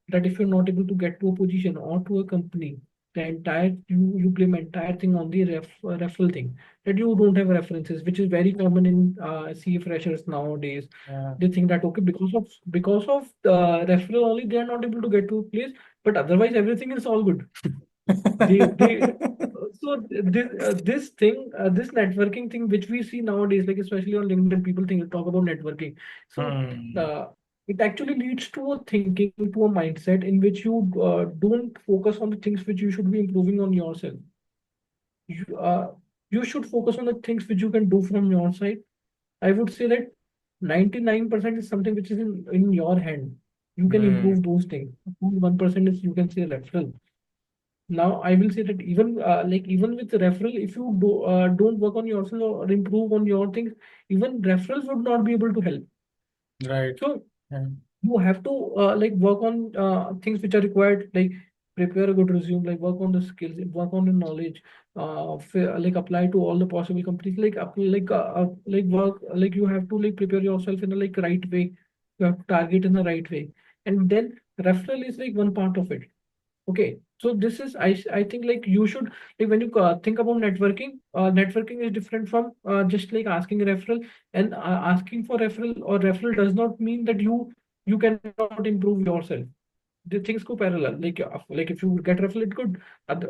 that if you're not able to get to a position or to a company, the entire you blame entire thing on the referral thing, that you don't have references, which is very common in CA freshers nowadays. Yeah. They think that okay, because of referral only they are not able to get to a place, but otherwise everything is all good. They so this networking thing which we see nowadays, like especially on LinkedIn, people think talk about networking. So Hmm. uh, it actually leads to a thinking, to a mindset in which you don't focus on the things which you should be improving on yourself. You you should focus on the things which you can do from your side. I would say that 99% is something which is in your hand. You can Hmm. improve those things. 1% is, you can say, referral. Now I will say that even even with referral, if you don't work on yourself or improve on your things, even referrals would not be able to help. Right. So Yeah. you have to work on things which are required, like prepare a good resume, like work on the skills, work on the knowledge, apply to all the possible companies, work, you have to prepare yourself in a right way. You have to target in the right way, and then referral is one part of it. Okay, so this is, I think, you should, when you think about networking, networking is different from just asking a referral. And asking for referral or referral does not mean that you cannot improve yourself. The things go parallel. If you get referral, it could,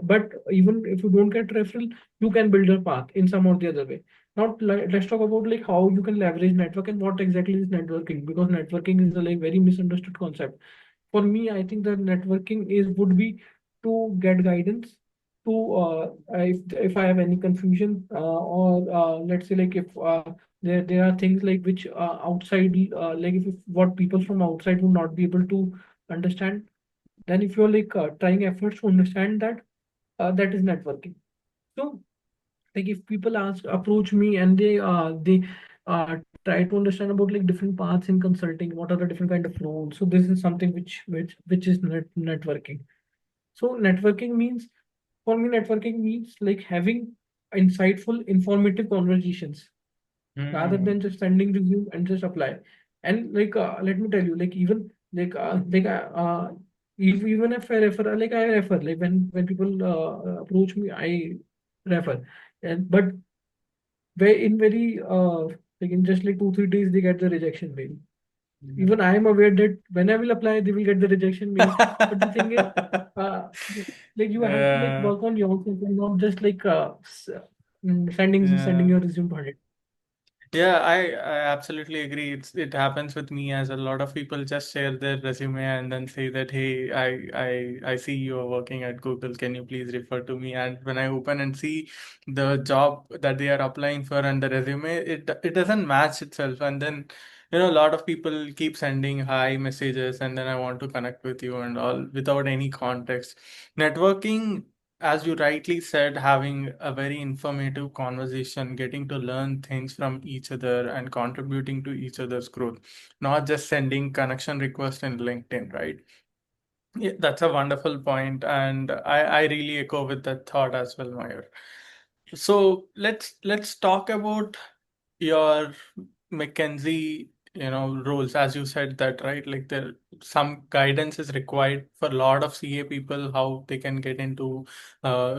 but even if you don't get referral, you can build a path in some or the other way. Now let's talk about how you can leverage network and what exactly is networking, because networking is a very misunderstood concept. For me, I think that networking is would be to get guidance, to if I have any confusion, or let's say if there are things which outside, if what people from outside would not be able to understand, then if you're trying efforts to understand that, that is networking. So if people approach me and they try to understand about different paths in consulting, what are the different kind of roles, so this is something which is networking. So networking means, for me, networking means having insightful, informative conversations rather Hmm. than just sending resume and just apply. And let me tell you, even even if I refer, I refer, when people approach me, I refer. And but in very in just 2 3 days they get the rejection mail. Even I am aware that when I will apply, they will get the rejection mail. But the thing is, uh, you have to Yeah. work on yourself and not just sending Yeah. your resume for it. Yeah, I absolutely agree. It happens with me as a lot of people just share their resume and then say that, hey, I see you are working at Google. Can you please refer to me? And when I open and see the job that they are applying for and the resume, it doesn't match itself. And then, a lot of people keep sending hi messages and then I want to connect with you and all without any context. Networking, as you rightly said, having a very informative conversation, getting to learn things from each other and contributing to each other's growth, not just sending connection requests in LinkedIn, right? Yeah, that's a wonderful point, and I really echo with that thought as well, Mayur. So let's talk about your McKinsey, roles, as you said that, right? Like there some guidance is required for a lot of CA people, how they can get into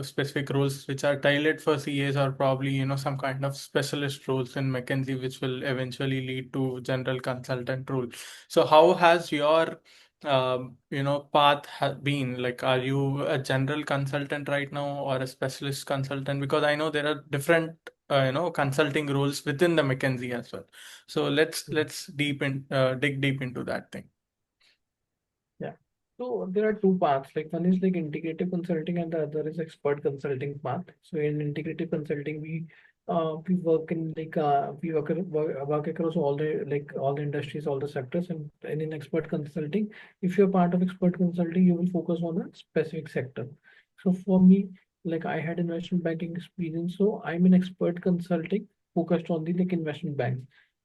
specific roles which are tailored for CAs, or probably, some kind of specialist roles in McKinsey, which will eventually lead to general consultant role. So how has your path been? Like, are you a general consultant right now or a specialist consultant? Because I know there are different consulting roles within the McKinsey as well. So let's dig deep into that thing. Yeah. So there are two paths. One is integrative consulting and the other is expert consulting path. So in integrative consulting, we work in work across all the all the industries, all the sectors, and in expert consulting, if you're part of expert consulting, you will focus on a specific sector. So for me, I had investment banking experience, so I'm in expert consulting focused on the investment banks.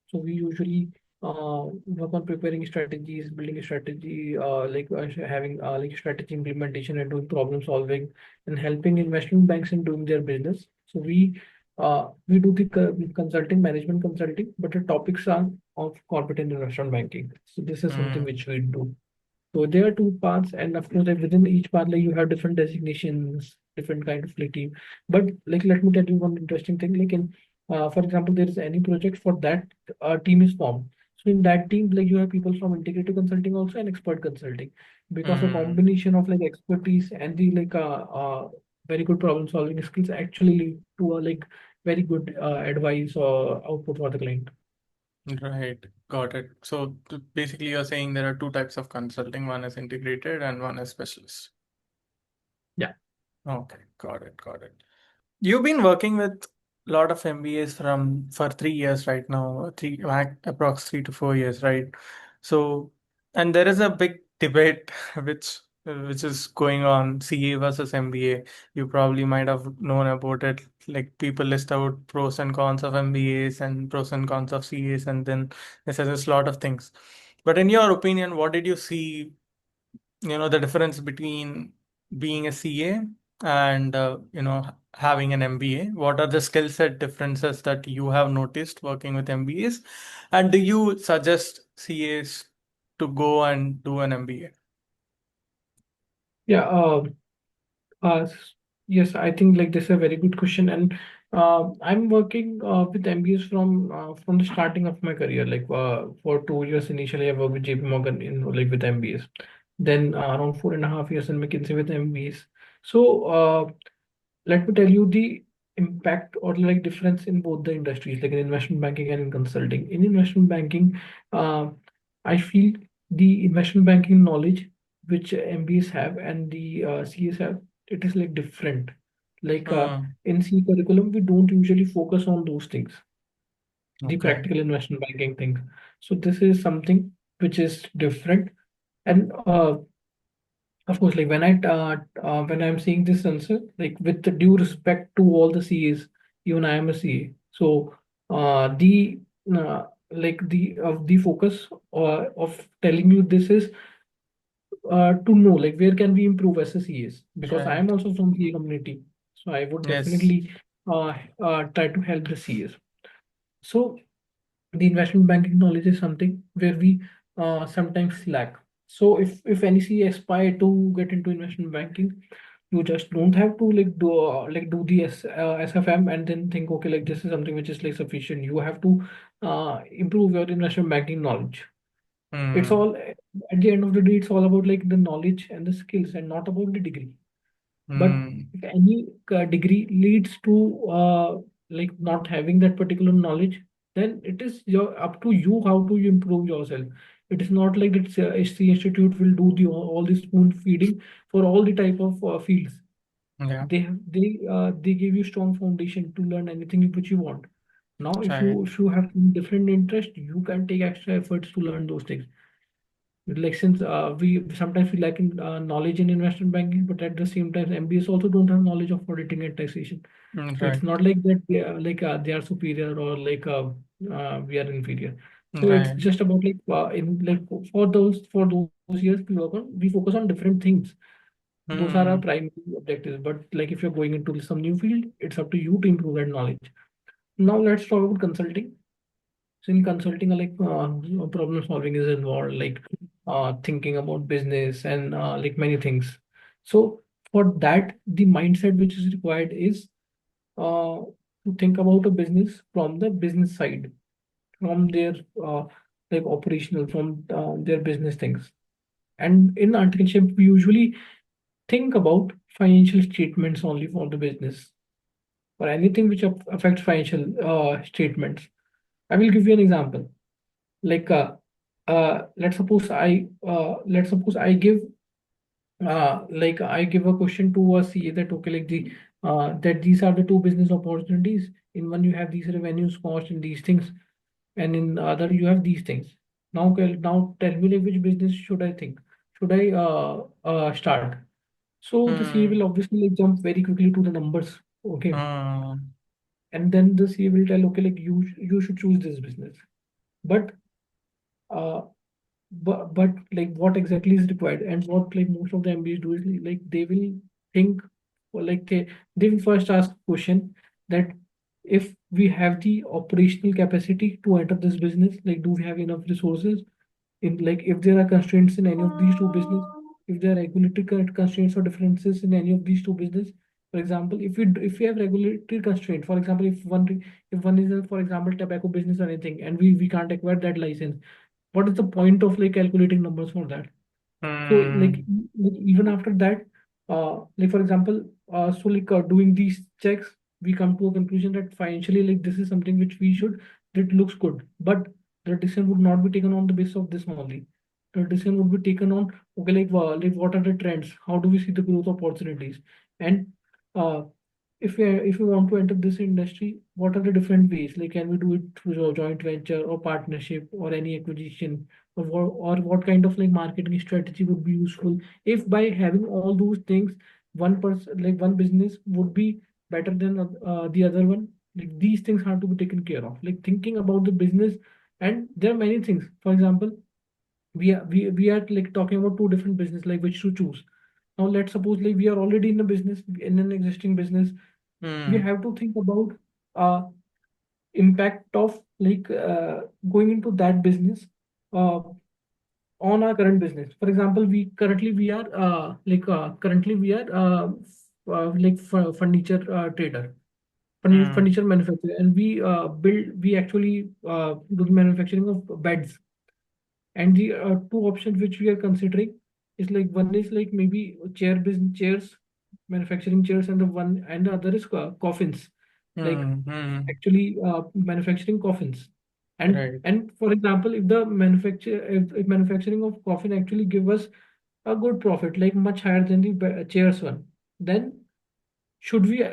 So we usually work on preparing strategies, building a strategy, having strategy implementation and doing problem solving and helping investment banks in doing their business. So we do the consulting, management consulting, but the topics are of corporate and investment banking. So this is something Hmm. which we do. So there are two paths, and of course, within each path, you have different designations, different kind of team. But let me tell you one interesting thing. For example, there is any project for that team is formed. So in that team, you have people from integrative consulting also and expert consulting, because a Hmm. combination of expertise and the very good problem solving skills actually lead to a very good advice or output for the client. Right. Got it. So basically, you're saying there are two types of consulting. One is integrated and one is specialist. Yeah. Okay. Got it. Got it. You've been working with lot of MBAs from for 3 years right now, approx 3 to 4 years, right? So, and there is a big debate which is going on, CA versus MBA. You probably might have known about it. Like people list out pros and cons of MBAs and pros and cons of CAs, and then they suggest a lot of things. But in your opinion, what did you see, the difference between being a CA and having an MBA? What are the skill set differences that you have noticed working with MBAs, and do you suggest CAs to go and do an MBA? Yeah, uh, s- yes, I think like this is a very good question, and I'm working with MBAs from the starting of my career. Like for 2 years initially, I worked with JP Morgan in like with MBAs. Then around 4.5 years in McKinsey with MBAs. So let me tell you the impact or like difference in both the industries, like in investment banking and in consulting. In investment banking, uh, I feel the investment banking knowledge which MBAs have and the CAs have, it is like different. Like Hmm. in C curriculum, we don't usually focus on those things, the Okay. practical investment banking things. So this is something which is different. And of course, like when I'm seeing this answer, like with the due respect to all the CAs, even I am a CA. So the the focus of telling you this is to know like where can we improve as a CAs, because I am Right. also from CA community. So I would Yes. definitely try to help the CAs. So the investment banking knowledge is something where we sometimes lack. So if any CA aspire to get into investment banking, you just don't have to like do the SFM and then think, okay, like this is something which is like sufficient. You have to improve your investment banking knowledge. It's Hmm. all at the end of the day, it's all about like the knowledge and the skills and not about the degree. But Hmm. if any degree leads to like not having that particular knowledge, then it is up to you how to you improve yourself. It is not like that HC Institute will do the all the spoon feeding for all the type of fields. Yeah. They give you strong foundation to learn anything which you want. Now, Right. if you have different interest, you can take extra efforts to learn those things. Like since we sometimes we lack in knowledge in investment banking, but at the same time, MBAs also don't have knowledge of auditing and taxation. So it's Right. not like that they are superior or we are inferior. So it's Right. just about like in like for those years we focus on different things. Those are our Hmm. primary objectives. But like if you're going into some new field, it's up to you to improve that knowledge. Now let's talk about consulting. So in consulting, problem solving is involved, like thinking about business and like many things. So for that, the mindset which is required is to think about a business from the business side, from their like operational, from their business things. And in entrepreneurship, we usually think about financial statements only for the business or anything which affects financial statements. I will give you an example. Like let's suppose I give like I give a question to a CA that okay like the that these are the two business opportunities. In one you have these revenues, cost, and these things, and in the other you have these things. Now tell me like which business should I think? Should I start? So the CA will Hmm. obviously like jump very quickly to the numbers. Okay, Hmm. and then the CA will tell okay like you should choose this business. But uh, but like what exactly is required and what like most of the MBAs do is like they will think or like they will first ask question that if we have the operational capacity to enter this business, like do we have enough resources in like if there are constraints in any of these two business, if there are regulatory constraints or differences in any of these two business. For example, if we have regulatory constraint, for example, if one is a, for example, tobacco business or anything, and we can't acquire that license, what is the point of like calculating numbers for that? So Hmm. like even after that, like for example, doing these checks, we come to a conclusion that financially like this is something which we should that looks good, but the decision would not be taken on the basis of this only. The decision would be taken on okay like what are the trends? How do we see the growth opportunities? And uh, if we want to enter this industry, what are the different ways? Like, can we do it through a joint venture or partnership or any acquisition, or what kind of like marketing strategy would be useful? If by having all those things, one person like one business would be better than the other one. Like these things have to be taken care of. Like thinking about the business, and there are many things. For example, we are like talking about two different business, like which to choose. Now let's suppose like we are already in a business, in an existing business. We Hmm. have to think about uh, impact of like going into that business uh, on our current business. For example, we currently we are furniture trader, Hmm. furniture manufacturer, and we actually do the manufacturing of beds. And the two options which we are considering is like, one is like maybe chairs, manufacturing chairs, and the other is coffins, like Hmm. Hmm. actually manufacturing coffins. and Right. and for example, if manufacturing of coffin actually give us a good profit, like much higher than the chairs one, then should we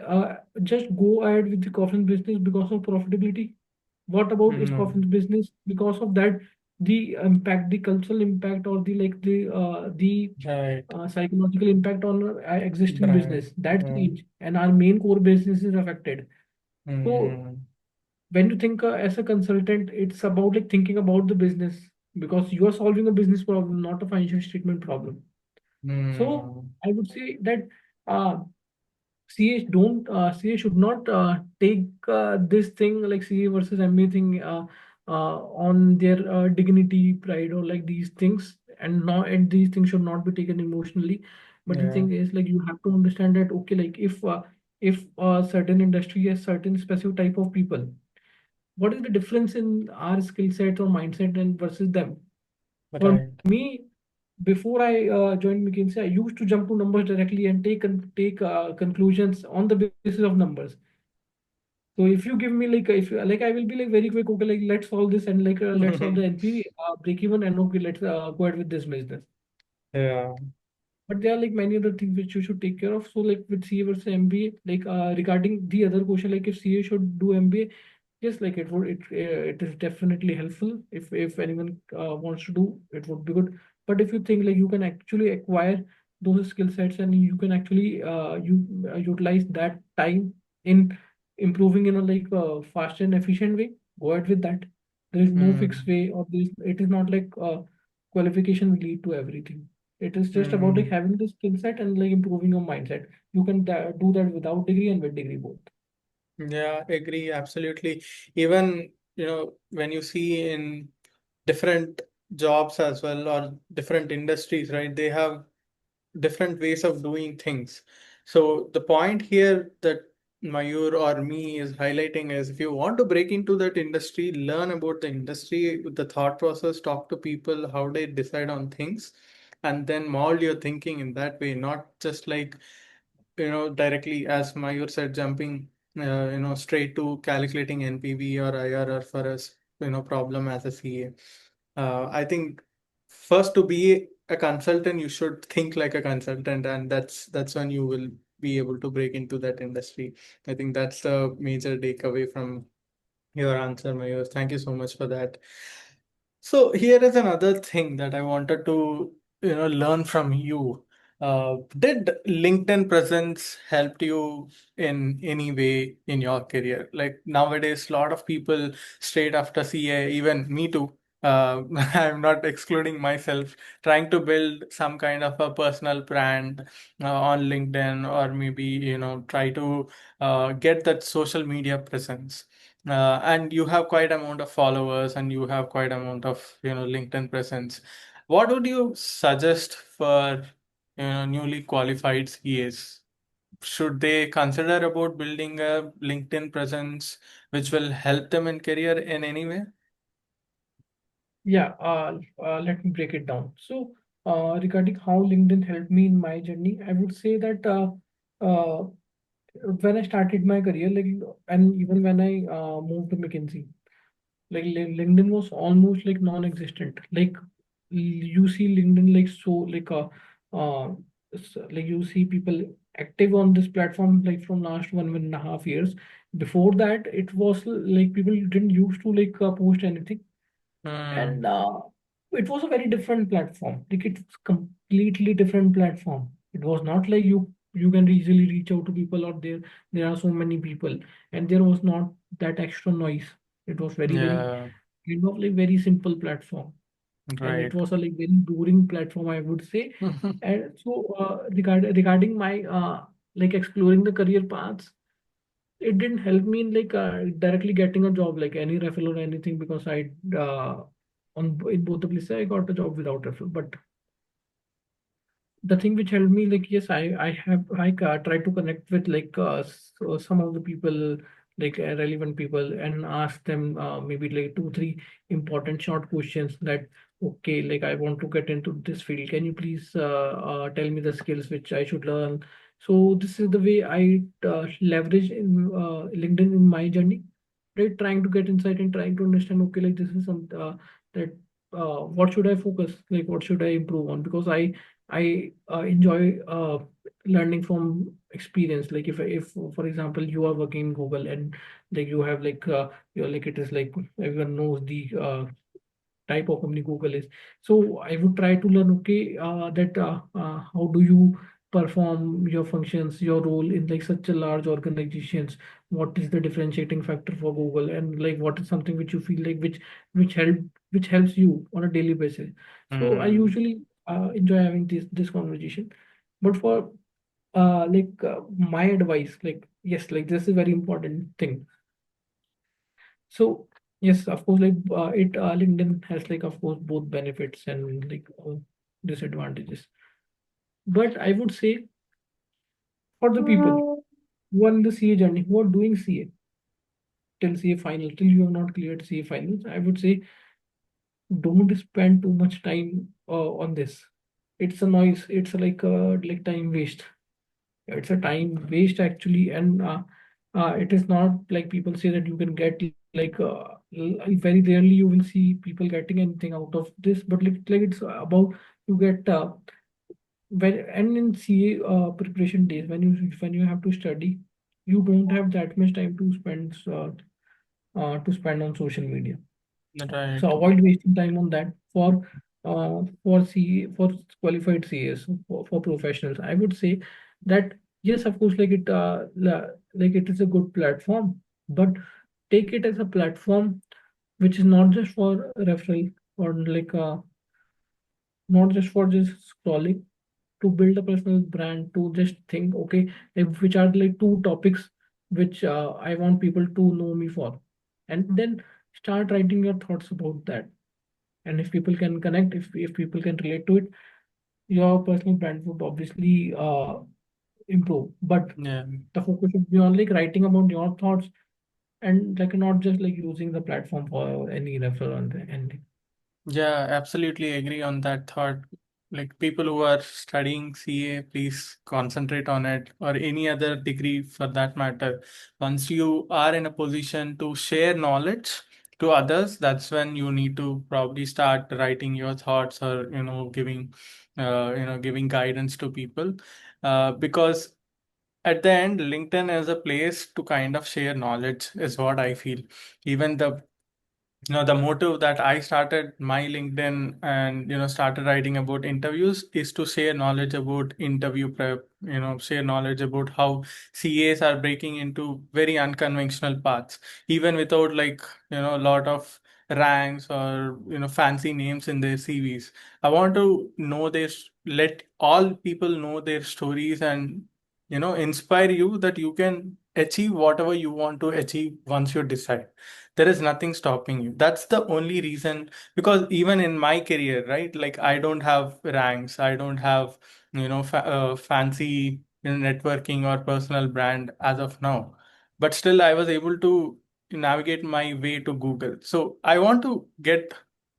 just go ahead with the coffin business because of profitability? What about is No. coffin business because of that, the impact, the cultural impact, or the Right. psychological impact on our existing Brand. business, that Yeah. change, and our main core business is affected. So Hmm. when you think as a consultant, it's about like thinking about the business, because you are solving a business problem, not a financial statement problem. So Hmm. I would say that uh, CA should not take this thing like CA versus MBA thing on their dignity, pride, or like these things, and these things should not be taken emotionally. But the Yeah. thing is, like, you have to understand that, okay, like if a certain industry has certain specific type of people, what is the difference in our skill set or mindset and versus them? For Right. me, before I joined McKinsey, I used to jump to numbers directly and take conclusions on the basis of numbers. So if you give me like, if you, like, I will be like very quick. Okay, like let's solve this, and like let's solve the NP break even, and okay, let's go ahead with this business. Yeah. But there are like many other things which you should take care of. So like with CA versus MBA, like regarding the other question, like if CA should do MBA, yes, like it is definitely helpful. If anyone wants to do, it would be good. But if you think like you can actually acquire those skill sets, and you can actually utilize that time in improving in a like fast and efficient way, go ahead with that. There is no fixed Hmm. way, or it is not like qualification will lead to everything. It is just about like Hmm. having the skill set and like improving your mindset. You can do that without degree and with degree both. Yeah, agree, absolutely. Even, when you see in different jobs as well or different industries, right? They have different ways of doing things. So the point here that Mayur or me is highlighting is, if you want to break into that industry, learn about the industry, the thought process, talk to people, how they decide on things, and then mold your thinking in that way, not just like, directly, as Mayur said, jumping, straight to calculating NPV or IRR for us, problem as a CA. I think first, to be a consultant, you should think like a consultant, and that's when you will be able to break into that industry. I think that's the major takeaway from your answer, Mayur. Thank you so much for that. So here is another thing that I wanted to, learn from you. Did LinkedIn presence helped you in any way in your career? Like nowadays, a lot of people straight after CA, even me too. I'm not excluding myself, trying to build some kind of a personal brand on LinkedIn, or maybe, try to get that social media presence. And you have quite amount of followers, and you have quite amount of, LinkedIn presence. What would you suggest for, newly qualified CAs? Should they consider about building a LinkedIn presence which will help them in career in any way? Yeah, let me break it down. So, regarding how LinkedIn helped me in my journey, I would say that when I started my career, like, and even when I moved to McKinsey, like LinkedIn was almost like non-existent. Like you see LinkedIn like so like like you see people active on this platform like from last 1.5 years. Before that, it was like people didn't used to like post anything, Hmm. and it was a very different platform. Like it's completely different platform. It was not like you can easily reach out to people, or there are so many people, and there was not that extra noise. It was very Yeah. kind of like very simple platform, and it Right. was a like very boring platform, I would say. And so regarding my like exploring the career paths, it didn't help me in like directly getting a job, like any referral or anything, because I in both the places I got a job without referral. But the thing which helped me, like yes, I try to connect with like some of the people, like relevant people, and ask them maybe like 2 3 important short questions that, okay, like I want to get into this field, can you please tell me the skills which I should learn. So this is the way I leverage in LinkedIn in my journey, right? Trying to get insight and trying to understand, okay, like this is some that what should I focus, like what should I improve on, because I enjoy learning from experience. Like if for example you are working in Google, and like you have like you're like, it is like everyone knows the type of company Google is. So I would try to learn, okay, that how do you perform your functions, your role in like such a large organizations? What is the differentiating factor for Google, and like what is something which you feel like which help which helps you on a daily basis? So I Hmm. usually enjoy having this conversation. But for my advice, like yes, like this is very important thing. So yes, of course, like it LinkedIn has like of course both benefits and like disadvantages. But I would say for the people who are in the CA journey, who are doing CA till CA final, till you have not cleared CA finals, I would say don't spend too much time on this. It's a noise. It's like time waste. It's a time waste actually, and it is not like people say that you can get like very rarely you will see people getting anything out of this, but like it's about you get when and in CA preparation days when you have to study, you don't have that much time to spend on social media. So Right. avoid wasting time on that for C for qualified CAs, for professionals. I would say that yes, of course, like it is a good platform, but take it as a platform which is not just for referral, or like not just for just scrolling, to build a personal brand, to just think, okay, like which are like two topics which I want people to know me for, and then start writing your thoughts about that. And if people can connect, if people can relate to it, your personal brand would obviously improve. But Yeah. the focus should be on like writing about your thoughts, and like not just like using the platform for any referral and anything. Yeah, absolutely agree on that thought. Like people who are studying CA, please concentrate on it, or any other degree for that matter. Once you are in a position to share knowledge to others, that's when you need to probably start writing your thoughts, or giving guidance to people. Because at the end, LinkedIn is a place to kind of share knowledge, is what I feel. Even the motive that I started my LinkedIn and started writing about interviews is to share knowledge about interview prep, share knowledge about how CAs are breaking into very unconventional paths, even without like a lot of ranks or fancy names in their CVs. I want to know this, let all people know their stories, and inspire you that you can achieve whatever you want to achieve once you decide. There is nothing stopping you. That's the only reason. Because even in my career, right, like I don't have ranks, I don't have fancy networking or personal brand as of now, but still I was able to navigate my way to Google. So I want to get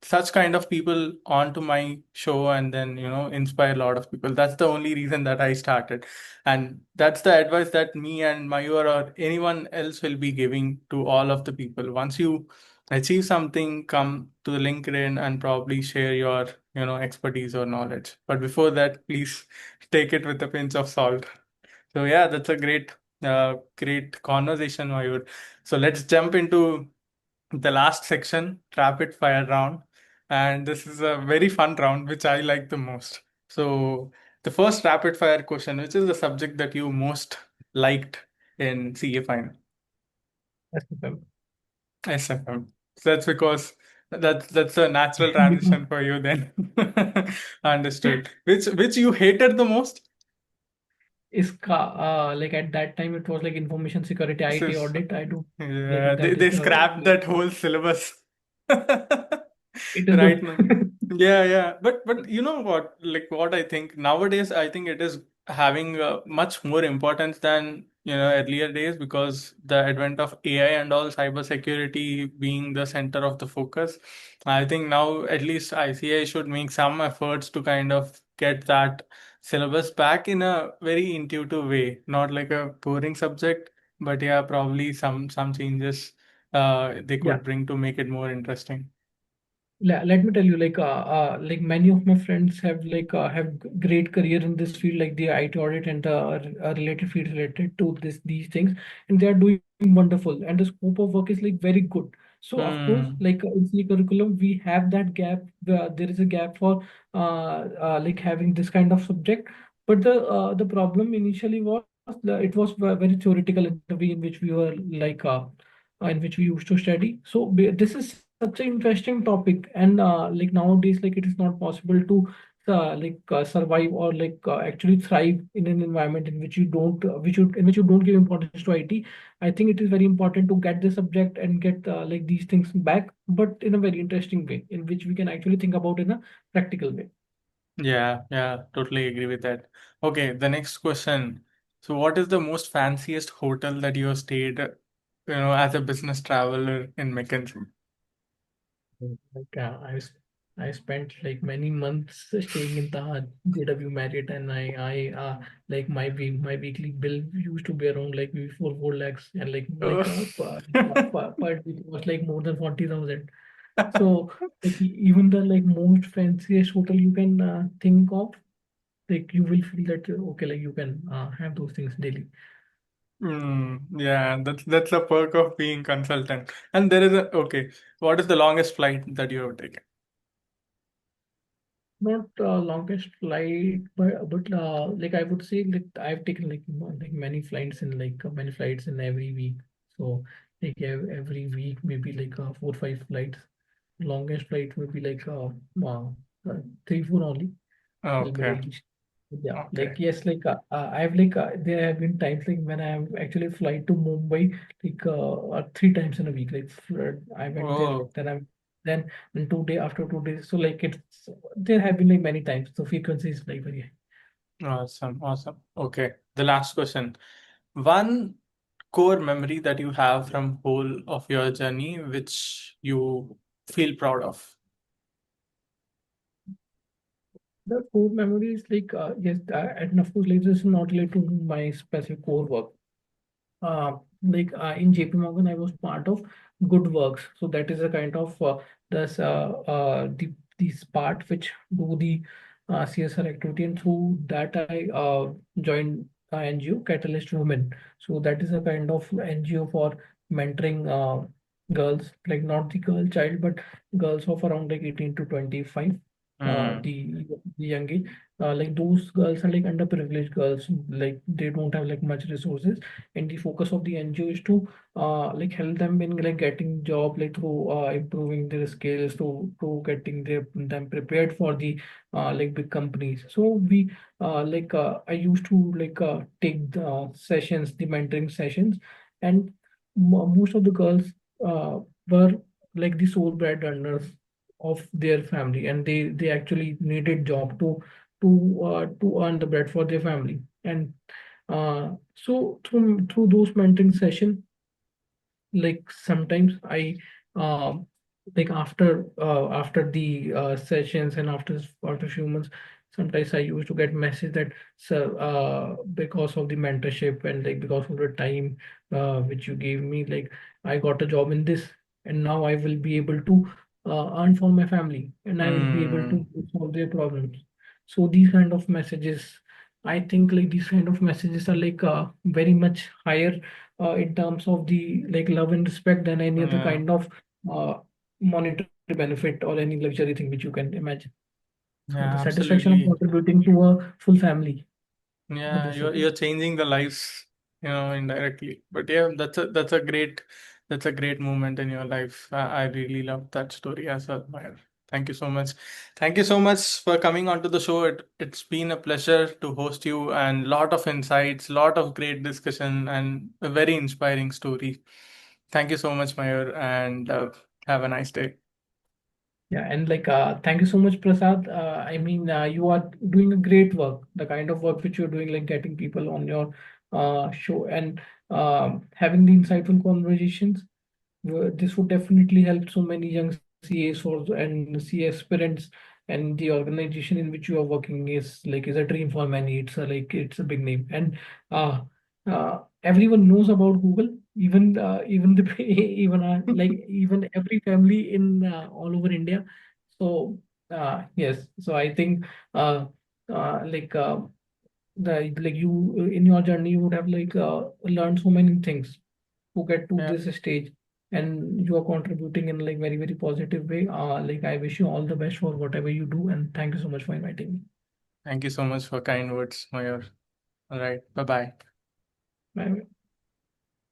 such kind of people onto my show, and then inspire a lot of people. That's the only reason that I started, and that's the advice that me and Mayur or anyone else will be giving to all of the people. Once you achieve something, come to LinkedIn and probably share your, expertise or knowledge. But before that, please take it with a pinch of salt. So yeah, that's a great conversation, Mayur. So let's jump into the last section, rapid fire round. And this is a very fun round, which I like the most. So the first rapid fire question, which is the subject that you most liked in CA final? SFM. SFM. So that's because that's a natural Because transition for you then. Understood. Which you hated the most? like at that time it was like information security This IT is audit. I do Yeah, like they, that is they the scrapped like that whole syllabus it is right now. the Yeah, yeah. But you know what? Like what I think nowadays, I think it is having much more importance than earlier days because the advent of AI and all cybersecurity being the center of the focus. I think now at least ICI should make some efforts to kind of get that syllabus back in a very intuitive way, not like a boring subject, but yeah, probably some changes they yeah. could bring to make it more interesting. Let me tell you, like many of my friends have great career in this field, like the IT audit and the related field related to these things, and they are doing wonderful, and the scope of work is like very good. So of course, Hmm. like in the curriculum, we have that gap. There is a gap for like having this kind of subject, but the problem initially was it was very theoretical in the way in which we were in which we used to study. So this is such an interesting topic, and like nowadays, like it is not possible to survive or actually thrive in an environment in which you don't, in which you don't give importance to IT. I think it is very important to get the subject and get like these things back, but in a very interesting way, in which we can actually think about in a practical way. Yeah, yeah, totally agree with that. Okay, the next question. So, what is the most fanciest hotel that you have stayed, as a business traveler in McKinsey? Like I spent like many months staying in the JW Marriott, and like my weekly bill used to be around like maybe 4 lakhs, and per week was like more than 40,000. So like even the like most fanciest hotel you can think of, like you will feel that okay, like you can have those things daily. Yeah, that's a perk of being consultant. And there is a okay. What is the longest flight that you have taken? Not longest flight, but like I would say like I've taken like many flights in many flights in every week. So like every week maybe like 4 5 flights. Longest flight would be uh, 3 4 only till Okay, Middle East. Yeah, okay. like yes, I've there have been times like when I have actually fly to Mumbai 3 times in a week. I went there, Oh, then and 2 day after 2 days. So like it's there have been like many times. So frequency is like very high. awesome, awesome. Okay, the last question. One core memory that you have from whole of your journey, which you feel proud of. The core memories yes, and of course like this is not related to my specific core work. In JP Morgan, I was part of Good Works. So that is a kind of this this part which do the CSR activity, and through that I joined NGO Catalyst Women. So that is a kind of NGO for mentoring girls, like not the girl child, but girls of around like 18 to 25, Hmm. the young age. Like those girls are like underprivileged girls, like they don't have like much resources, and the focus of the NGO is to like help them in like getting job, like through improving their skills, to getting them prepared for the like big companies. So we I used to take the sessions, the mentoring sessions, and most of the girls uh, were like the sole bread earners of their family, and they actually needed job to earn the bread for their family. And so through those mentoring session, like sometimes I after the sessions, and after few months, sometimes I used to get message that, so because of the mentorship and like because of the time which you gave me, like I got a job in this, and now I will be able to earn for my family, and I will be able to Mm, solve their problems. So these kind of messages, I think like these kind of messages are like very much higher in terms of the like love and respect than any other yeah, kind of monetary benefit or any luxury thing which you can imagine. So the yeah, satisfaction of absolutely. contributing to a full family. So Yeah, this is you're changing the lives, indirectly. But yeah, that's a great moment in your life. I really love that story as well, Mayur. Thank you so much. Thank you so much for coming onto the show. It's been a pleasure to host you and lot of insights, lot of great discussion and a very inspiring story. Thank you so much, Mayur, and have a nice day. yeah, and like thank you so much, Prasad. I mean, you are doing a great work, the kind of work which you're doing, like getting people on your show and having the insightful conversations. This would definitely help so many young CAs or and CA aspirants, and the organization in which you are working is a dream for many. It's a big name, and everyone knows about Google. Even the even every family in all over India. So yes, so I think uh, like the like you in your journey you would have learned so many things to get to Yeah, this stage, and you are contributing in like very positive way. Like I wish you all the best for whatever you do, and thank you so much for inviting me. thank you so much for kind words, Mayur. All right, bye bye. Bye.